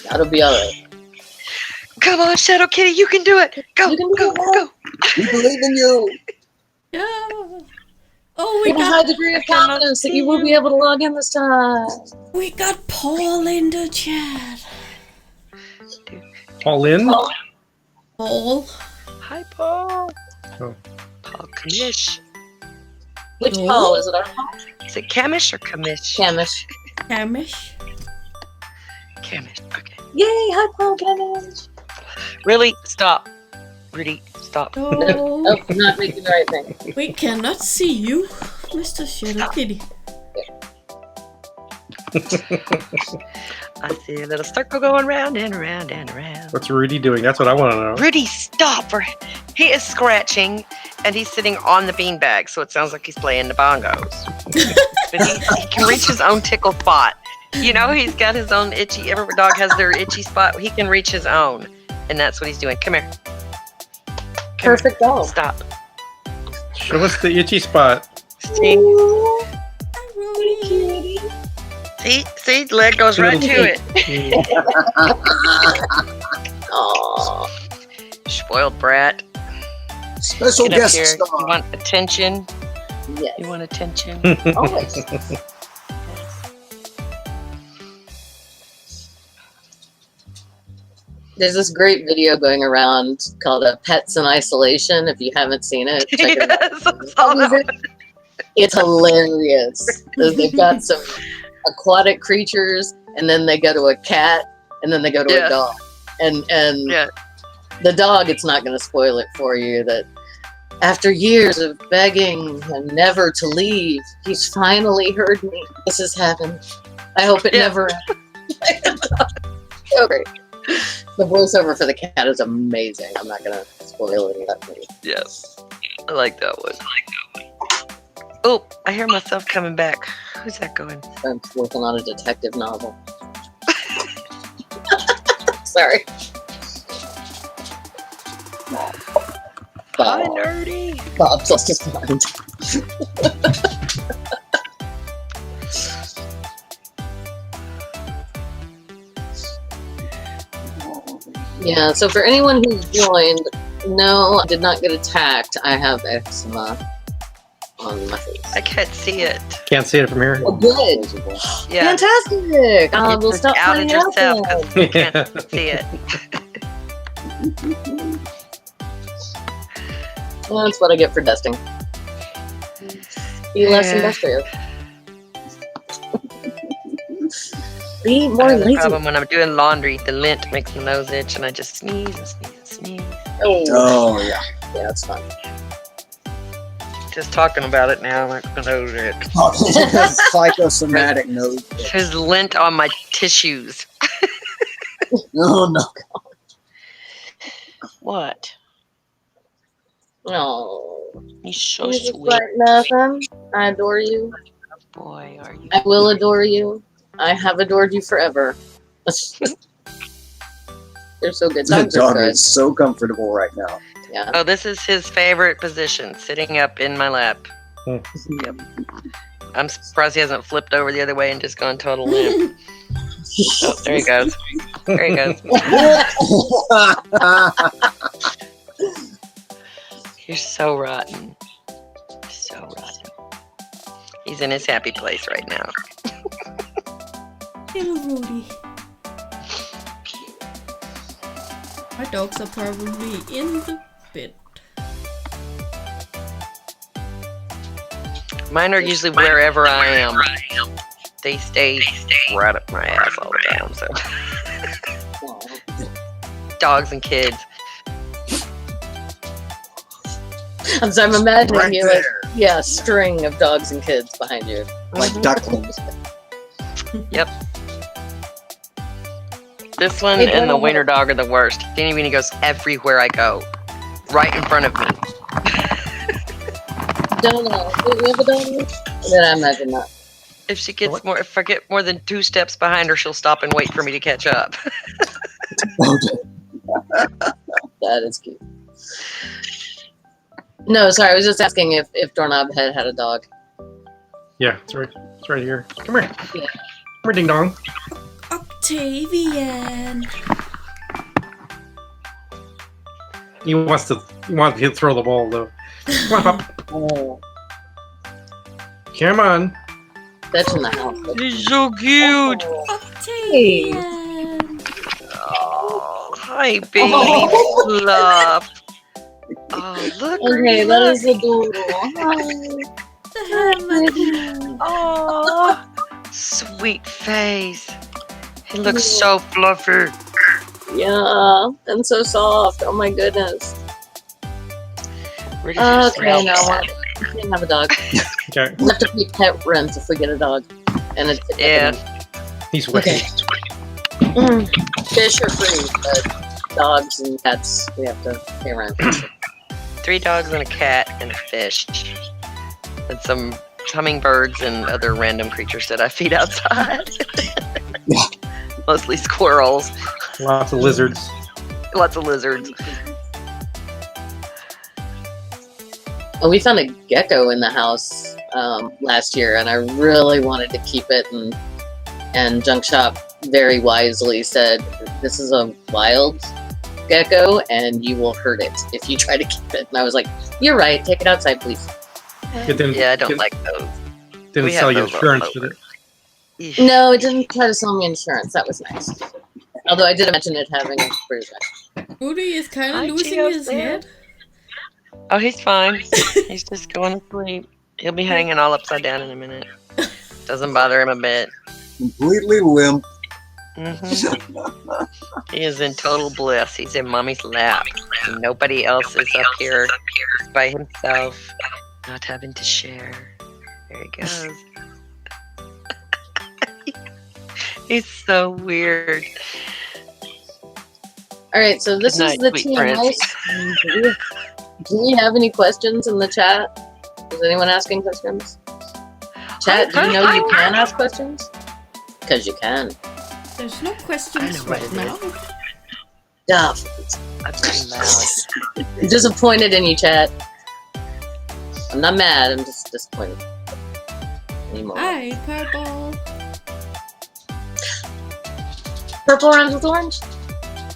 [SPEAKER 4] That'll be all right.
[SPEAKER 3] Come on, Shadow Kitty, you can do it. Go.
[SPEAKER 5] We believe in you.
[SPEAKER 2] Yeah. Oh, we
[SPEAKER 4] have a high degree of confidence that you will be able to log in this time.
[SPEAKER 2] We got Paul in the chat.
[SPEAKER 1] Paul in?
[SPEAKER 2] Paul.
[SPEAKER 3] Hi, Paul.
[SPEAKER 1] Oh.
[SPEAKER 3] Paul Kamish.
[SPEAKER 4] Which Paul? Is it our Paul?
[SPEAKER 3] Is it Kamish or Kamish?
[SPEAKER 4] Camish.
[SPEAKER 2] Hamish.
[SPEAKER 3] Kamish. Okay.
[SPEAKER 4] Yay! Hi, Paul Camish.
[SPEAKER 3] Really? Stop. Rudy, stop.
[SPEAKER 2] No,
[SPEAKER 4] Oh, I'm not making the right thing.
[SPEAKER 2] we cannot see you, Mr. Shadow Kitty.
[SPEAKER 3] I see a little circle going round and around and around.
[SPEAKER 1] What's Rudy doing? That's what I want to know.
[SPEAKER 3] Rudy, stop! He is scratching, and he's sitting on the beanbag, so it sounds like he's playing the bongos. But he can reach his own tickle spot. You know, he's got his own itchy. Every dog has their itchy spot. He can reach his own, and that's what he's doing. Come here.
[SPEAKER 4] Perfect dog.
[SPEAKER 3] Stop.
[SPEAKER 1] Show us the itchy spot.
[SPEAKER 3] See? See, the leg goes right to it.
[SPEAKER 4] Aww.
[SPEAKER 3] Spoiled brat.
[SPEAKER 5] Special
[SPEAKER 3] Get up
[SPEAKER 5] guest
[SPEAKER 3] here.
[SPEAKER 5] star.
[SPEAKER 3] You want attention?
[SPEAKER 4] Yes.
[SPEAKER 3] You want attention?
[SPEAKER 4] Always. There's this great video going around called Pets in Isolation. If you haven't seen it, check it out.
[SPEAKER 3] Yes, I saw that one.
[SPEAKER 4] It's hilarious. They've got some aquatic creatures, and then they go to a cat, and then they go to a dog. And the dog, it's not going to spoil it for you, that after years of begging and never to leave, he's finally heard me. This has happened. I hope it never ends. So great. The voiceover for the cat is amazing. I'm not going to spoil any of that for you.
[SPEAKER 3] Yes. I like that one. Oh, I hear myself coming back. Who's that going?
[SPEAKER 4] I'm working on a detective novel. Sorry.
[SPEAKER 3] Hi, nerdy.
[SPEAKER 4] Bob's lost his mind. Yeah, so for anyone who's joined, no, I did not get attacked. I have eczema on my face.
[SPEAKER 3] I can't see it.
[SPEAKER 1] Can't see it from here.
[SPEAKER 4] Oh, good.
[SPEAKER 3] Yeah.
[SPEAKER 4] Fantastic.
[SPEAKER 3] You
[SPEAKER 4] We'll
[SPEAKER 3] just
[SPEAKER 4] stop
[SPEAKER 3] outed
[SPEAKER 4] playing
[SPEAKER 3] yourself
[SPEAKER 4] out
[SPEAKER 3] because you can't see it.
[SPEAKER 4] Well, that's what I get for dusting. Be less industrious. Be
[SPEAKER 3] I
[SPEAKER 4] more
[SPEAKER 3] have a
[SPEAKER 4] lazy.
[SPEAKER 3] problem when I'm doing laundry. The lint makes my nose itch, and I just sneeze and sneeze and sneeze.
[SPEAKER 5] Oh yeah.
[SPEAKER 4] Yeah, that's fun.
[SPEAKER 3] Just talking about it now, my nose itch.
[SPEAKER 5] Psychosomatic nose.
[SPEAKER 3] There's lint on my tissues.
[SPEAKER 5] Oh no.
[SPEAKER 3] What?
[SPEAKER 4] Oh,
[SPEAKER 3] You're so
[SPEAKER 4] you just
[SPEAKER 3] sweet.
[SPEAKER 4] like nothing. I adore you.
[SPEAKER 3] Boy, are you.
[SPEAKER 4] I will adore you. I have adored you forever. They're so good.
[SPEAKER 5] That
[SPEAKER 4] Dogs are
[SPEAKER 5] dog
[SPEAKER 4] good.
[SPEAKER 5] is so comfortable right now.
[SPEAKER 4] Yeah.
[SPEAKER 3] Oh, this is his favorite position, sitting up in my lap.
[SPEAKER 1] Hmm.
[SPEAKER 3] Yep. I'm surprised he hasn't flipped over the other way and just gone total limp. Oh, there he goes. There he goes. You're so rotten. So rotten. He's in his happy place right now.
[SPEAKER 2] Little Rudy. My dogs are probably in the bed.
[SPEAKER 3] Mine are usually wherever I am. They stay right up my ass all the time. So dogs and kids.
[SPEAKER 4] I'm imagining
[SPEAKER 5] Right
[SPEAKER 4] you like,
[SPEAKER 5] there.
[SPEAKER 4] yeah, a string of dogs and kids behind you.
[SPEAKER 5] Like
[SPEAKER 3] Mhm.
[SPEAKER 5] ducklings.
[SPEAKER 3] This one
[SPEAKER 4] Hey,
[SPEAKER 3] and the
[SPEAKER 4] Donna.
[SPEAKER 3] wiener dog are the worst. Danny Weenie goes everywhere I go. Right in front of me.
[SPEAKER 4] Donut. Wait, we have a donut? Then I imagine that.
[SPEAKER 3] If I get more than 2 steps behind her, she'll stop and wait for me to catch up.
[SPEAKER 4] That is cute. No, sorry, I was just asking if Doorknob had a dog.
[SPEAKER 1] Yeah, it's right here. Come here.
[SPEAKER 4] Yeah.
[SPEAKER 1] Come here, ding dong.
[SPEAKER 2] Octavian.
[SPEAKER 1] He wants to throw the ball though. Come on, Pop.
[SPEAKER 4] Oh,
[SPEAKER 1] Come on.
[SPEAKER 4] that's in the house.
[SPEAKER 3] He's so cute.
[SPEAKER 2] Octavian.
[SPEAKER 3] Oh, hi, baby fluff. Oh, look.
[SPEAKER 4] Okay, that is adorable. Hi.
[SPEAKER 3] Oh, sweet face. He looks so fluffy.
[SPEAKER 4] Yeah, and so soft. Oh my goodness.
[SPEAKER 3] Where did you
[SPEAKER 4] Okay,
[SPEAKER 3] smell
[SPEAKER 4] no,
[SPEAKER 3] that?
[SPEAKER 4] we can't have a dog.
[SPEAKER 1] Okay.
[SPEAKER 4] We'll have to pay pet rent if we get a dog. And it's
[SPEAKER 3] Yeah.
[SPEAKER 1] He's waiting.
[SPEAKER 4] Okay. Fish are free, but dogs and cats we have to pay rent.
[SPEAKER 3] 3 dogs and a cat and a fish. And some hummingbirds and other random creatures that I feed outside. Mostly squirrels.
[SPEAKER 1] Lots of lizards.
[SPEAKER 3] Lots of lizards.
[SPEAKER 4] Oh, we found a gecko in the house last year, and I really wanted to keep it. And Junk Shop very wisely said, "This is a wild gecko, and you will hurt it if you try to keep it." And I was like, "You're right. Take it outside, please."
[SPEAKER 1] It didn't,
[SPEAKER 3] Yeah, I don't like those.
[SPEAKER 1] Didn't
[SPEAKER 3] we
[SPEAKER 1] sell
[SPEAKER 3] have
[SPEAKER 1] you
[SPEAKER 3] those all
[SPEAKER 1] insurance,
[SPEAKER 3] over.
[SPEAKER 1] did it?
[SPEAKER 3] Eesh.
[SPEAKER 4] No, it didn't try to sell me insurance. That was nice. Although I did imagine it having a bruise.
[SPEAKER 2] Rudy is kind
[SPEAKER 3] Hi,
[SPEAKER 2] of losing
[SPEAKER 3] Gio's
[SPEAKER 2] his
[SPEAKER 3] there.
[SPEAKER 2] head.
[SPEAKER 3] Oh, he's fine. He's just going to sleep. He'll be hanging all upside down in a minute. Doesn't bother him a bit.
[SPEAKER 5] Completely limp.
[SPEAKER 3] He is in total bliss. He's in mommy's lap. And nobody else is up here by himself, not having to share. There he goes. He's so weird.
[SPEAKER 4] All right, so this
[SPEAKER 3] Good
[SPEAKER 4] is
[SPEAKER 3] night,
[SPEAKER 4] the
[SPEAKER 3] sweet
[SPEAKER 4] TMI.
[SPEAKER 3] prince.
[SPEAKER 4] Do we have any questions in the chat? Is anyone asking questions? Chat, do you know you can ask questions? Because you can.
[SPEAKER 2] There's no questions
[SPEAKER 3] what
[SPEAKER 2] right
[SPEAKER 3] it
[SPEAKER 2] now.
[SPEAKER 4] Duff.
[SPEAKER 3] I'm pretty loud.
[SPEAKER 4] I'm disappointed in you, chat. I'm not mad. I'm just disappointed. Anymore.
[SPEAKER 2] Hi, Purple.
[SPEAKER 4] Purple orange with orange.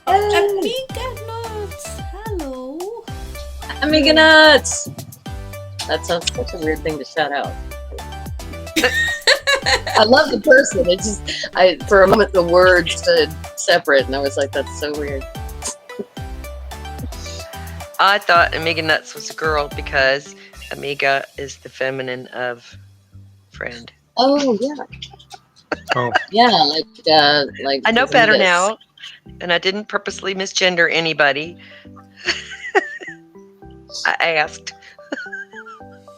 [SPEAKER 2] Amiga Nuts. Hello.
[SPEAKER 4] Amiga nuts. That sounds such a weird thing to shout out. I love the person. It just, for a moment the words stood separate, and I was like, that's so weird.
[SPEAKER 3] I thought Amiga Nuts was a girl because Amiga is the feminine of friend.
[SPEAKER 4] Oh yeah,
[SPEAKER 1] Oh,
[SPEAKER 4] yeah, like.
[SPEAKER 3] I know
[SPEAKER 4] these
[SPEAKER 3] better
[SPEAKER 4] amigas.
[SPEAKER 3] now, and I didn't purposely misgender anybody. I asked.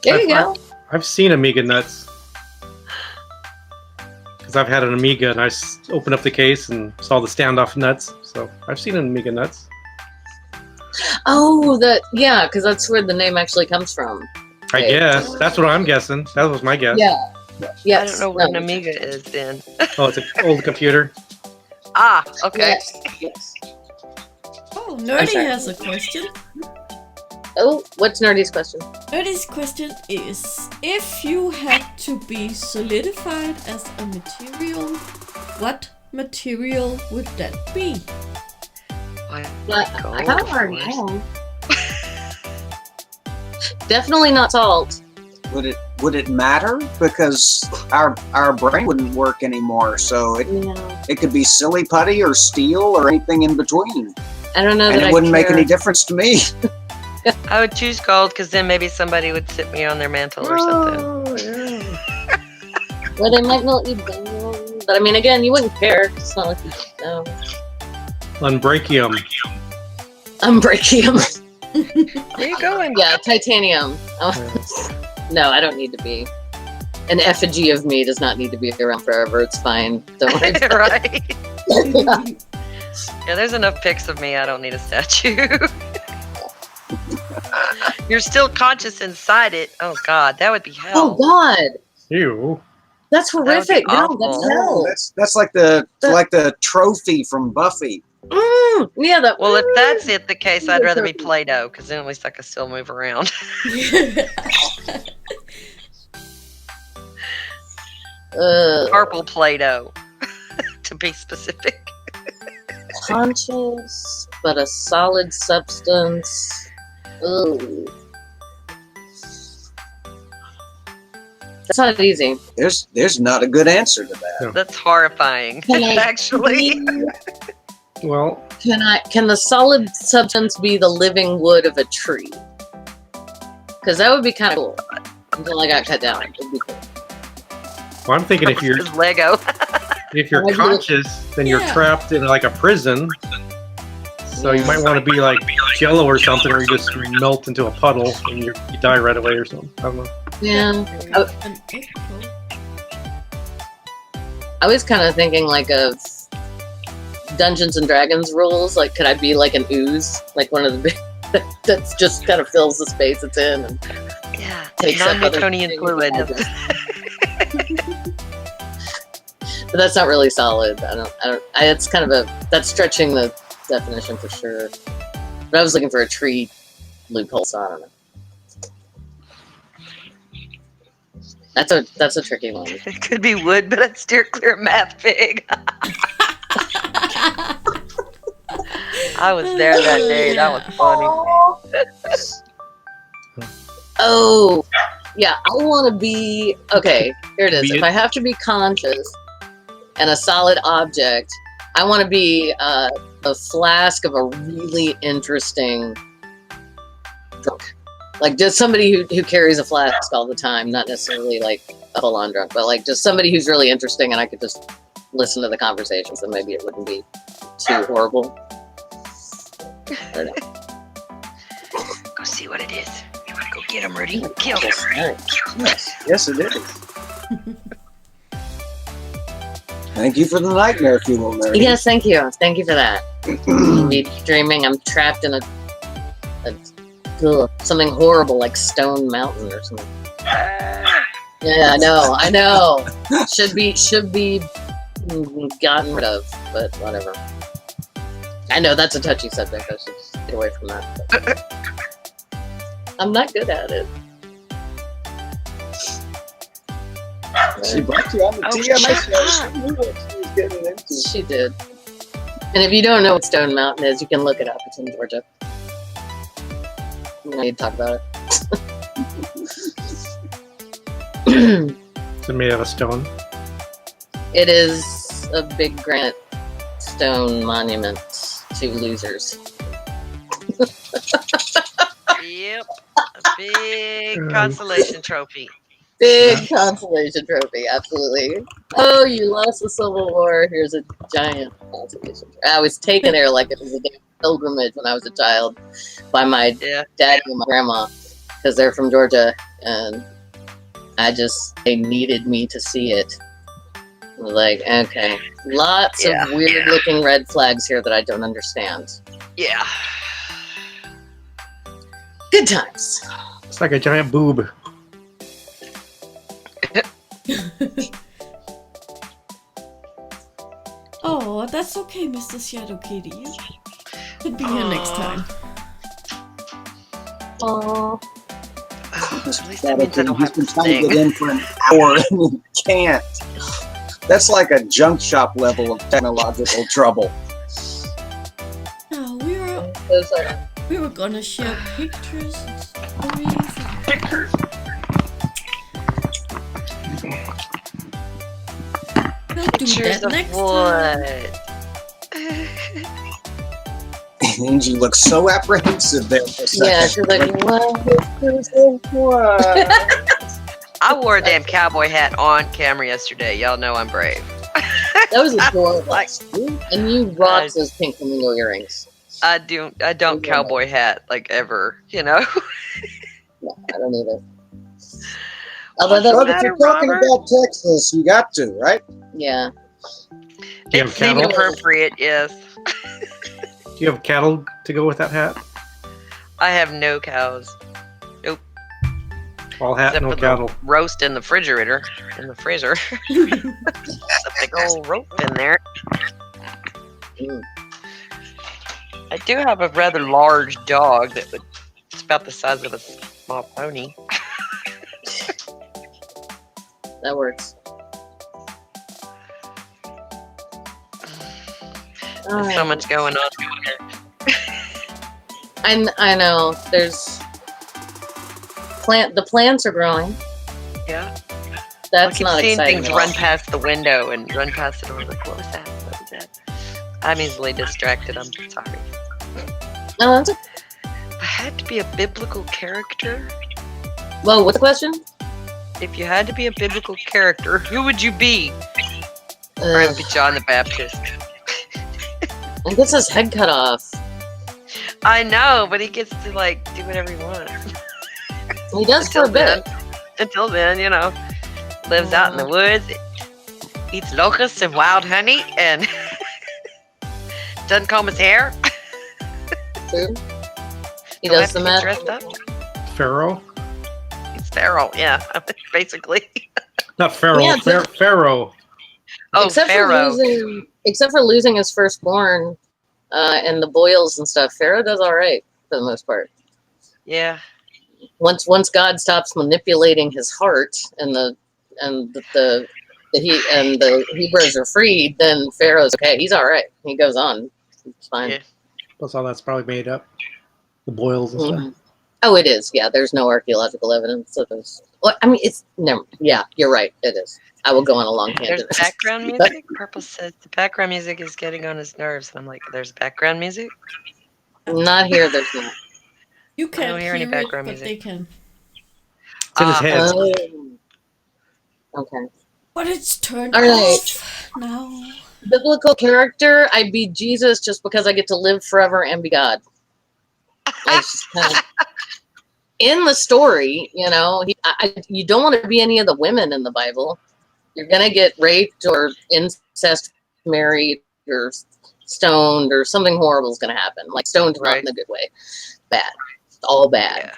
[SPEAKER 4] There you go.
[SPEAKER 1] I've seen Amiga Nuts. Because I've had an Amiga and I opened up the case and saw the standoff nuts. So I've seen an Amiga Nuts.
[SPEAKER 4] Oh, yeah, because that's where the name actually comes from.
[SPEAKER 1] I guess. That's what I'm guessing. That was my guess.
[SPEAKER 4] Yeah. Yes.
[SPEAKER 3] I don't know what an Amiga is then.
[SPEAKER 1] Oh, it's an old computer.
[SPEAKER 3] Ah, okay.
[SPEAKER 4] Yes.
[SPEAKER 2] Oh,
[SPEAKER 4] I'm
[SPEAKER 2] Nerdy
[SPEAKER 4] sorry.
[SPEAKER 2] has a question.
[SPEAKER 4] Oh, what's Nerdy's question?
[SPEAKER 2] Nerdy's question is, if you had to be solidified as a material, what material would that be?
[SPEAKER 3] I
[SPEAKER 4] I kind of already know. Definitely not salt.
[SPEAKER 5] Would it matter? Because our brain wouldn't work anymore. So
[SPEAKER 4] Yeah.
[SPEAKER 5] it could be silly putty or steel or anything in between.
[SPEAKER 4] I don't know
[SPEAKER 5] And
[SPEAKER 4] that
[SPEAKER 5] it
[SPEAKER 4] I
[SPEAKER 5] wouldn't make
[SPEAKER 4] care.
[SPEAKER 5] any difference to me.
[SPEAKER 3] I would choose gold because then maybe somebody would sit me on their mantle or something.
[SPEAKER 5] Oh, yeah.
[SPEAKER 4] Well, they might not eat them. But I mean, again, you wouldn't care. It's not like you know.
[SPEAKER 1] Unbreakium.
[SPEAKER 4] Unbreakium.
[SPEAKER 3] Where you going?
[SPEAKER 4] Yeah, titanium. Oh. No, I don't need to be. An effigy of me does not need to be around forever. It's fine. Don't worry.
[SPEAKER 3] Right.
[SPEAKER 4] about it.
[SPEAKER 3] Yeah, there's enough pics of me. I don't need a statue. You're still conscious inside it. Oh God, that would be hell.
[SPEAKER 4] Oh God,
[SPEAKER 1] Ew.
[SPEAKER 4] that's
[SPEAKER 3] would be
[SPEAKER 4] horrific. No,
[SPEAKER 3] awful.
[SPEAKER 4] that's
[SPEAKER 5] No,
[SPEAKER 4] hell.
[SPEAKER 5] that's like the trophy from Buffy.
[SPEAKER 4] Yeah, that.
[SPEAKER 3] Well, if that's the case, I'd rather be Play-Doh because then at least I can still move around. Purple Play-Doh, to be specific.
[SPEAKER 4] Conscious, but a solid substance. Ooh. That's not easy.
[SPEAKER 5] There's not a good answer to that.
[SPEAKER 3] That's horrifying,
[SPEAKER 4] Can I
[SPEAKER 3] actually.
[SPEAKER 1] Well,
[SPEAKER 4] Can the solid substance be the living wood of a tree? Because that would be kind of cool. Until I got cut down. It'd be cool.
[SPEAKER 1] well, I'm thinking if you're
[SPEAKER 3] It's Lego.
[SPEAKER 1] conscious, then you're
[SPEAKER 2] Yeah.
[SPEAKER 1] trapped in like a prison. So you might want to be like Jello or something, or you just melt into a puddle and you die right away or something. I don't know.
[SPEAKER 4] Yeah.
[SPEAKER 2] An echo.
[SPEAKER 4] I was kind of thinking like of Dungeons and Dragons rules. Like, could I be like an ooze? Like one of the big that's just kind of fills the space it's in and
[SPEAKER 3] Yeah,
[SPEAKER 4] takes up other
[SPEAKER 3] non-Newtonian
[SPEAKER 4] things.
[SPEAKER 3] fluid.
[SPEAKER 4] But that's not really solid. It's kind of that's stretching the definition for sure. But I was looking for a tree loophole, so I don't know. That's a tricky one.
[SPEAKER 3] It could be wood, but I'd steer clear of math pig. I was there that day. That was funny.
[SPEAKER 4] Oh, yeah. I want to be okay. Here it is.
[SPEAKER 1] Be
[SPEAKER 4] If
[SPEAKER 1] it-
[SPEAKER 4] I have to be conscious and a solid object, I want to be a flask of a really interesting drunk. Like just somebody who carries a flask all the time, not necessarily like a full-on drunk, but like just somebody who's really interesting and I could just listen to the conversations and maybe it wouldn't be too horrible. I don't know.
[SPEAKER 3] Go see what it is. Go get him, Rudy. Kill him.
[SPEAKER 5] Yes, it is. Thank you for the nightmare fuel, Mary.
[SPEAKER 4] Yes, thank you. Thank you for that. Me dreaming I'm trapped in something horrible like Stone Mountain or something. Yeah, I know. Should be gotten rid of, but whatever. I know that's a touchy subject. I should just get away from that. But I'm not good at it.
[SPEAKER 5] She brought you on the
[SPEAKER 3] Oh,
[SPEAKER 5] TMI
[SPEAKER 3] shut
[SPEAKER 5] show.
[SPEAKER 3] up.
[SPEAKER 5] She knew what she was getting into.
[SPEAKER 4] She did. And if you don't know what Stone Mountain is, you can look it up. It's in Georgia. We don't need to talk about it.
[SPEAKER 1] Is it made out of stone?
[SPEAKER 4] It is a big granite stone monument to losers.
[SPEAKER 3] Yep. A big consolation trophy.
[SPEAKER 4] Big consolation trophy, absolutely. Oh, you lost the Civil War. Here's a giant consolation trophy. I was taken there like it was a damn pilgrimage when I was a child by my
[SPEAKER 3] Yeah.
[SPEAKER 4] daddy and my grandma because they're from Georgia, and they needed me to see it. I was like, okay, lots
[SPEAKER 3] Yeah.
[SPEAKER 4] of weird looking red flags here that I don't understand.
[SPEAKER 3] Yeah.
[SPEAKER 4] Good times.
[SPEAKER 1] It's like a giant boob.
[SPEAKER 2] Oh, that's okay, Mr. Shadow Kitty. You could be here next time.
[SPEAKER 4] Aww.
[SPEAKER 3] At least that
[SPEAKER 5] Shadow
[SPEAKER 3] means I
[SPEAKER 5] King,
[SPEAKER 3] don't
[SPEAKER 5] he's
[SPEAKER 3] have
[SPEAKER 5] been
[SPEAKER 3] to
[SPEAKER 5] trying to
[SPEAKER 3] sing.
[SPEAKER 5] get in for an hour and he can't. That's like a junk shop level of technological trouble.
[SPEAKER 2] No,
[SPEAKER 4] Those are
[SPEAKER 2] we were gonna share pictures and stories. We'll do
[SPEAKER 3] Pictures
[SPEAKER 2] that
[SPEAKER 3] of
[SPEAKER 2] next time.
[SPEAKER 3] what?
[SPEAKER 5] Angie looks so apprehensive there for a second.
[SPEAKER 4] yeah, she's like, what?
[SPEAKER 3] I wore a damn cowboy hat on camera yesterday. Y'all know I'm brave.
[SPEAKER 4] That was adorable.
[SPEAKER 3] Like-
[SPEAKER 4] And you rocked those pink flamingo earrings.
[SPEAKER 3] I don't cowboy hat like ever, you know.
[SPEAKER 4] No, I don't either. Although
[SPEAKER 3] What's
[SPEAKER 4] that,
[SPEAKER 5] But if you're
[SPEAKER 3] matter,
[SPEAKER 5] talking
[SPEAKER 3] Robert?
[SPEAKER 5] about Texas, you got to, right?
[SPEAKER 4] yeah.
[SPEAKER 1] Do you
[SPEAKER 3] It
[SPEAKER 1] have
[SPEAKER 3] seemed
[SPEAKER 1] cattle?
[SPEAKER 3] appropriate, yes.
[SPEAKER 1] Do you have cattle to go with that hat?
[SPEAKER 3] I have no cows.
[SPEAKER 1] All hat,
[SPEAKER 3] Except
[SPEAKER 1] no
[SPEAKER 3] for
[SPEAKER 1] cattle.
[SPEAKER 3] the roast in the refrigerator, in the freezer. There's a big old rope in there.
[SPEAKER 4] Mm.
[SPEAKER 3] I do have a rather large dog it's about the size of a small pony.
[SPEAKER 4] That works.
[SPEAKER 3] There's so much going on here.
[SPEAKER 4] I know. There's the plants are growing.
[SPEAKER 3] Yeah.
[SPEAKER 4] That's
[SPEAKER 3] I
[SPEAKER 4] not
[SPEAKER 3] keep seeing
[SPEAKER 4] exciting.
[SPEAKER 3] things
[SPEAKER 4] at all.
[SPEAKER 3] run past the window and run past the door. Like, what was that? What was that? I'm easily distracted. I'm sorry.
[SPEAKER 4] No, that's
[SPEAKER 3] If I had to be a biblical character,
[SPEAKER 4] Whoa, what's the question?
[SPEAKER 3] if you had to be a biblical character, who would you be? Or it would be John the Baptist.
[SPEAKER 4] And gets his head cut off.
[SPEAKER 3] I know, but he gets to like do whatever he wants.
[SPEAKER 4] He does for a bit.
[SPEAKER 3] Until then, you know, lives out in the woods, eats locusts and wild honey, and doesn't comb his hair.
[SPEAKER 4] True. He
[SPEAKER 3] Don't
[SPEAKER 4] does
[SPEAKER 3] have
[SPEAKER 4] the
[SPEAKER 3] to get
[SPEAKER 4] math.
[SPEAKER 3] dressed up.
[SPEAKER 1] Pharaoh?
[SPEAKER 3] He's feral, yeah, basically.
[SPEAKER 1] Not Pharaoh.
[SPEAKER 4] Yeah,
[SPEAKER 1] Pharaoh.
[SPEAKER 3] Oh,
[SPEAKER 4] except
[SPEAKER 3] Pharaoh.
[SPEAKER 4] for losing his firstborn and the boils and stuff, Pharaoh does all right for the most part.
[SPEAKER 3] Yeah.
[SPEAKER 4] Once God stops manipulating his heart and the Hebrews are freed, then Pharaoh's okay. He's all right. He goes on. It's fine.
[SPEAKER 3] Yeah.
[SPEAKER 1] Plus all that's probably made up. The boils and stuff.
[SPEAKER 4] Mhm. Oh, it is. Yeah, there's no archaeological evidence of this. Well, I mean, it's never. Yeah, you're right. It is. I will go on a long
[SPEAKER 3] There's
[SPEAKER 4] tangent.
[SPEAKER 3] background music. Purple says the background music is getting on his nerves. And I'm like, there's background music?
[SPEAKER 4] Not here. There's not.
[SPEAKER 2] You can't
[SPEAKER 3] hear any
[SPEAKER 2] hear it,
[SPEAKER 3] background
[SPEAKER 2] but
[SPEAKER 3] music.
[SPEAKER 2] they can.
[SPEAKER 1] It's in his head.
[SPEAKER 4] Okay.
[SPEAKER 2] But it's turned
[SPEAKER 4] All right.
[SPEAKER 2] off now.
[SPEAKER 4] Biblical character. I'd be Jesus just because I get to live forever and be God. It's just kind of in the story, you know. You don't want to be any of the women in the Bible. You're gonna get raped or incest, married, or stoned, or something horrible is gonna happen. Like stoned, not
[SPEAKER 3] Right.
[SPEAKER 4] in a good way. Bad. All bad.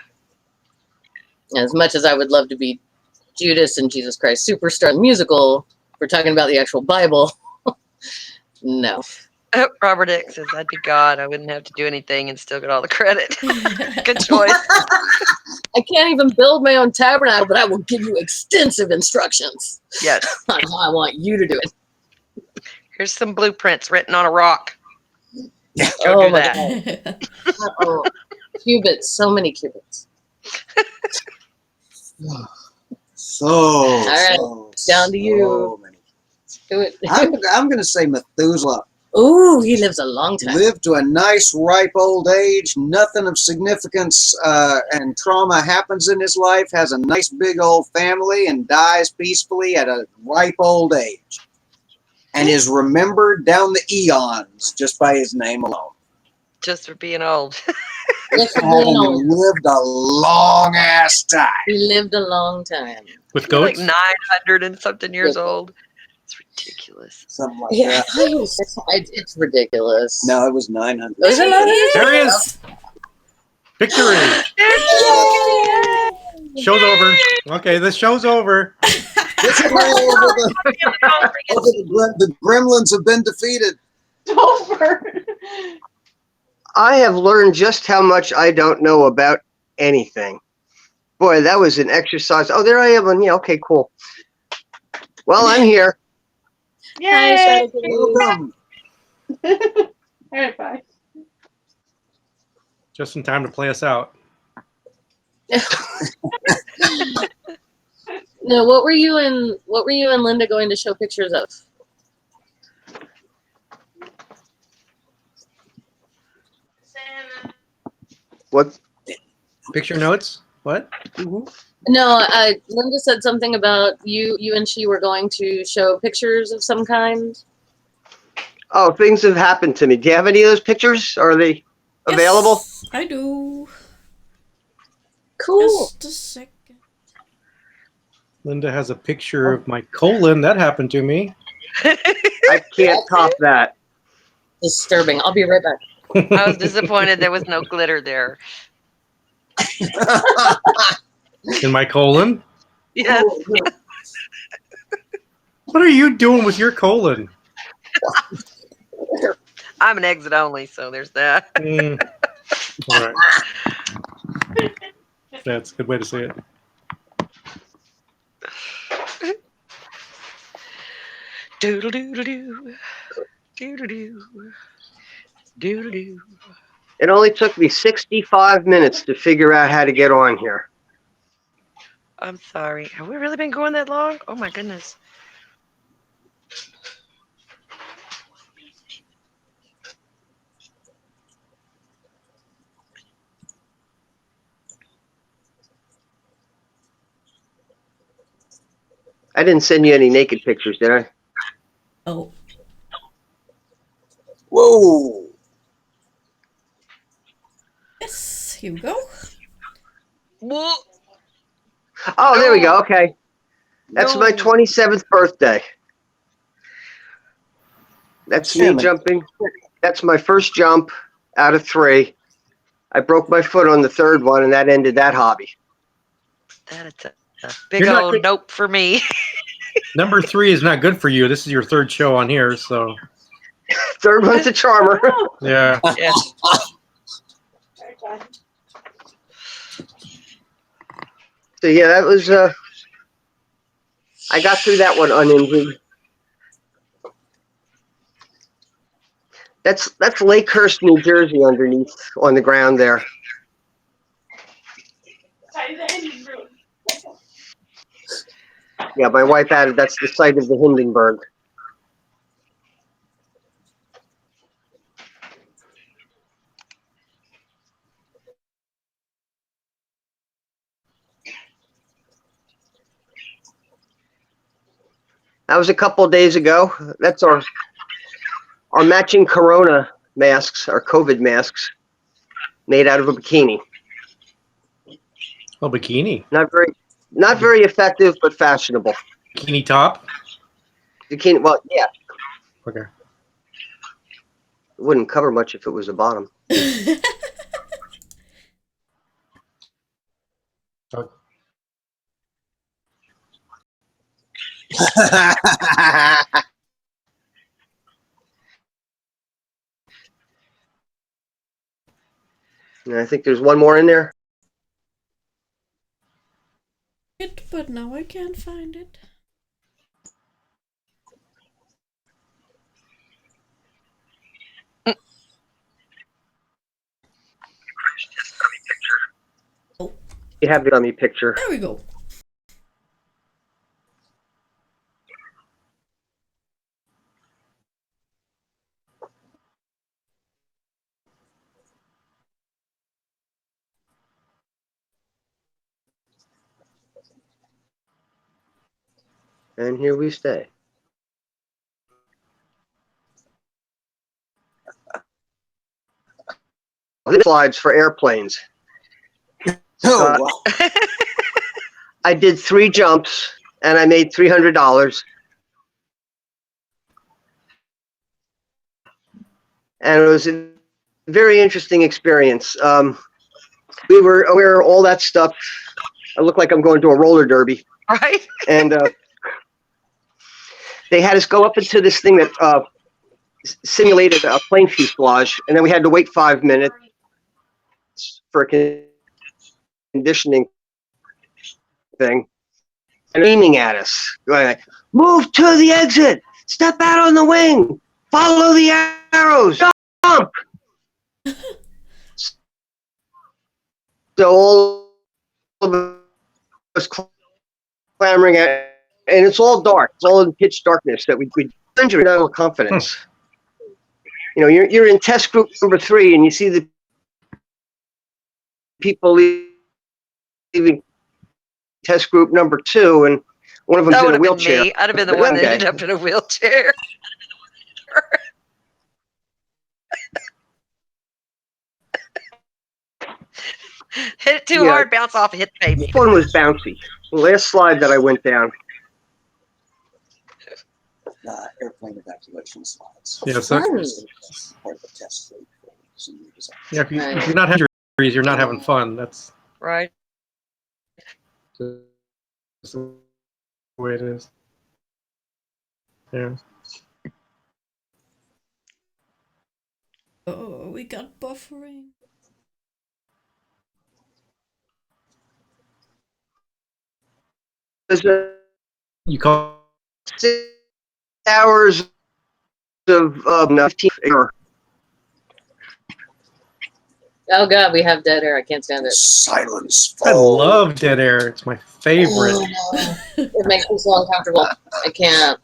[SPEAKER 3] Yeah.
[SPEAKER 4] As much as I would love to be Judas and Jesus Christ Superstar the musical, we're talking about the actual Bible. No.
[SPEAKER 3] Robert X says, I'd be God. I wouldn't have to do anything and still get all the credit. Good choice.
[SPEAKER 4] I can't even build my own tabernacle, but I will give you extensive instructions
[SPEAKER 3] Yes.
[SPEAKER 4] on how I want you to do it.
[SPEAKER 3] Here's some blueprints written on a rock. Go
[SPEAKER 4] Oh
[SPEAKER 3] do
[SPEAKER 4] my
[SPEAKER 3] that.
[SPEAKER 4] God. Oh, cubits, so many cubits.
[SPEAKER 5] So,
[SPEAKER 4] right, down to you.
[SPEAKER 5] so many.
[SPEAKER 4] Do it.
[SPEAKER 5] I'm going to say Methuselah
[SPEAKER 4] Ooh, he lives a long time.
[SPEAKER 5] lived to a nice, ripe old age. Nothing of significance and trauma happens in his life. Has a nice, big old family and dies peacefully at a ripe old age. And is remembered down the eons just by his name alone.
[SPEAKER 3] Just for being old.
[SPEAKER 4] Just for being
[SPEAKER 5] Having
[SPEAKER 4] old.
[SPEAKER 5] lived a long ass time.
[SPEAKER 4] He lived a long time.
[SPEAKER 1] With
[SPEAKER 3] You're like
[SPEAKER 1] goats?
[SPEAKER 3] 900 and something years
[SPEAKER 4] Yeah.
[SPEAKER 3] old. It's ridiculous.
[SPEAKER 5] Something like
[SPEAKER 4] Yeah, I
[SPEAKER 5] that.
[SPEAKER 4] thought he was 600. It's ridiculous.
[SPEAKER 5] No, it was 900.
[SPEAKER 4] Was it 900?
[SPEAKER 1] There he is. Victory. Show's over. Okay, this show's over.
[SPEAKER 5] This is all over the gremlins have been defeated.
[SPEAKER 6] I have learned just how much I don't know about anything. Boy, that was an exercise. Oh, there I am. And yeah, okay, cool. Well, I'm here.
[SPEAKER 4] Hi, Shadow Kitty.
[SPEAKER 5] Welcome.
[SPEAKER 7] All right, bye.
[SPEAKER 1] Just in time to play us out.
[SPEAKER 4] No, what were you and Linda going to show pictures of?
[SPEAKER 6] What?
[SPEAKER 1] Picture notes? What?
[SPEAKER 4] No, Linda said something about you and she were going to show pictures of some kind.
[SPEAKER 6] Oh, things have happened to me. Do you have any of those pictures? Are they available?
[SPEAKER 2] Yes, I do.
[SPEAKER 4] Cool.
[SPEAKER 2] Just a second.
[SPEAKER 1] Linda has a picture of my colon. That happened to me.
[SPEAKER 6] I can't top that.
[SPEAKER 4] Disturbing. I'll be right back.
[SPEAKER 3] I was disappointed there was no glitter there.
[SPEAKER 1] In my colon?
[SPEAKER 3] Yes.
[SPEAKER 1] What are you doing with your colon?
[SPEAKER 3] I'm an exit only, so there's that.
[SPEAKER 1] All right. That's a good way to say it.
[SPEAKER 3] Doodle doodle doo. Doodle doo. Doodle doo.
[SPEAKER 6] It only took me 65 minutes to figure out how to get on here.
[SPEAKER 3] I'm sorry. Have we really been going that long? Oh my goodness.
[SPEAKER 6] I didn't send you any naked pictures, did I?
[SPEAKER 2] Oh,
[SPEAKER 5] Whoa.
[SPEAKER 2] yes, here we go.
[SPEAKER 3] Whoa.
[SPEAKER 6] Oh, there we go. Okay. That's my
[SPEAKER 3] No.
[SPEAKER 6] 27th birthday. That's me
[SPEAKER 5] Jiminy.
[SPEAKER 6] jumping. That's my first jump out of 3. I broke my foot on the 3rd one, and that ended that hobby.
[SPEAKER 3] That is a big
[SPEAKER 1] You're not
[SPEAKER 3] old
[SPEAKER 1] good-
[SPEAKER 3] nope for me.
[SPEAKER 1] Number 3 is not good for you. This is your 3rd show on here, so
[SPEAKER 6] 3rd one's a charmer.
[SPEAKER 1] yeah.
[SPEAKER 3] Yeah.
[SPEAKER 6] So yeah, that was. I got through that one uninjured. That's Lakehurst, New Jersey, underneath on the ground there. Yeah, my wife added that's the site of the Hindenburg. That was a couple of days ago. That's our matching Corona masks, our COVID masks, made out of a bikini.
[SPEAKER 1] Oh, bikini.
[SPEAKER 6] Not very effective, but fashionable.
[SPEAKER 1] Bikini top.
[SPEAKER 6] Bikini, well, yeah,
[SPEAKER 1] Okay.
[SPEAKER 6] it wouldn't cover much if it was a bottom. And I think there's one more in there.
[SPEAKER 2] But now I can't find it.
[SPEAKER 6] You have the dummy picture.
[SPEAKER 2] There we go.
[SPEAKER 6] And here we stay. This slides for airplanes.
[SPEAKER 5] Oh, wow.
[SPEAKER 6] I did 3 jumps and I made $300. And it was a very interesting experience. We were aware of all that stuff. I look like I'm going to a roller derby.
[SPEAKER 3] Right?
[SPEAKER 6] And they had us go up into this thing that simulated a plane fuselage, and then we had to wait 5 minutes for a conditioning thing, and aiming at us, going like, "Move to the exit, step out on the wing, follow the arrows, jump." So all of us clamoring at, and it's all dark. It's all in pitch darkness that we injured our confidence. You know, you're in test group number 3, and you see the people leaving test group number 2, and one of them's
[SPEAKER 3] That
[SPEAKER 6] in
[SPEAKER 3] would
[SPEAKER 6] a
[SPEAKER 3] have been
[SPEAKER 6] wheelchair.
[SPEAKER 3] me. I'd have been the one that
[SPEAKER 6] Okay.
[SPEAKER 3] ended up in a wheelchair. Hit it too
[SPEAKER 6] Yeah.
[SPEAKER 3] hard, bounce off, and hit the pavement.
[SPEAKER 6] This one was bouncy. The last slide that I went down.
[SPEAKER 5] Airplane evacuation slides.
[SPEAKER 1] Yeah, so
[SPEAKER 4] Fun.
[SPEAKER 5] Part of the test fleet for senior design.
[SPEAKER 1] yeah, if you're not having injuries, you're not having fun. That's
[SPEAKER 3] Right?
[SPEAKER 1] just the way it is. Yeah.
[SPEAKER 2] Oh, we got buffering.
[SPEAKER 6] There's a
[SPEAKER 1] You call
[SPEAKER 6] 6 hours of 15 error.
[SPEAKER 4] Oh god, we have dead air. I can't stand it.
[SPEAKER 5] Silence.
[SPEAKER 1] I
[SPEAKER 5] falls.
[SPEAKER 1] love dead air. It's my favorite.
[SPEAKER 4] It makes me so uncomfortable. I can't.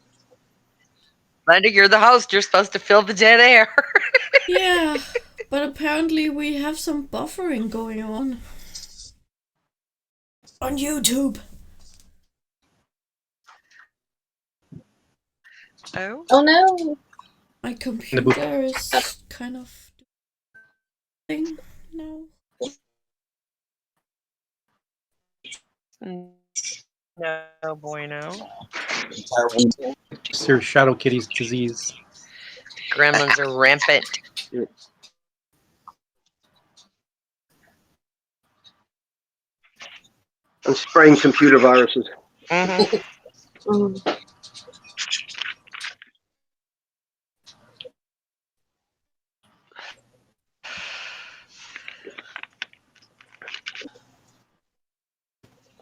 [SPEAKER 3] Linda, you're the host. You're supposed to fill the dead air.
[SPEAKER 2] Yeah, but apparently we have some buffering going on YouTube.
[SPEAKER 3] Oh.
[SPEAKER 4] Oh no.
[SPEAKER 2] My computer is kind of thing now.
[SPEAKER 3] No bueno.
[SPEAKER 5] Entire window.
[SPEAKER 1] It's your Shadow Kitty's disease.
[SPEAKER 3] Gremlins are rampant.
[SPEAKER 6] I'm spraying computer viruses.
[SPEAKER 3] Mm-hmm.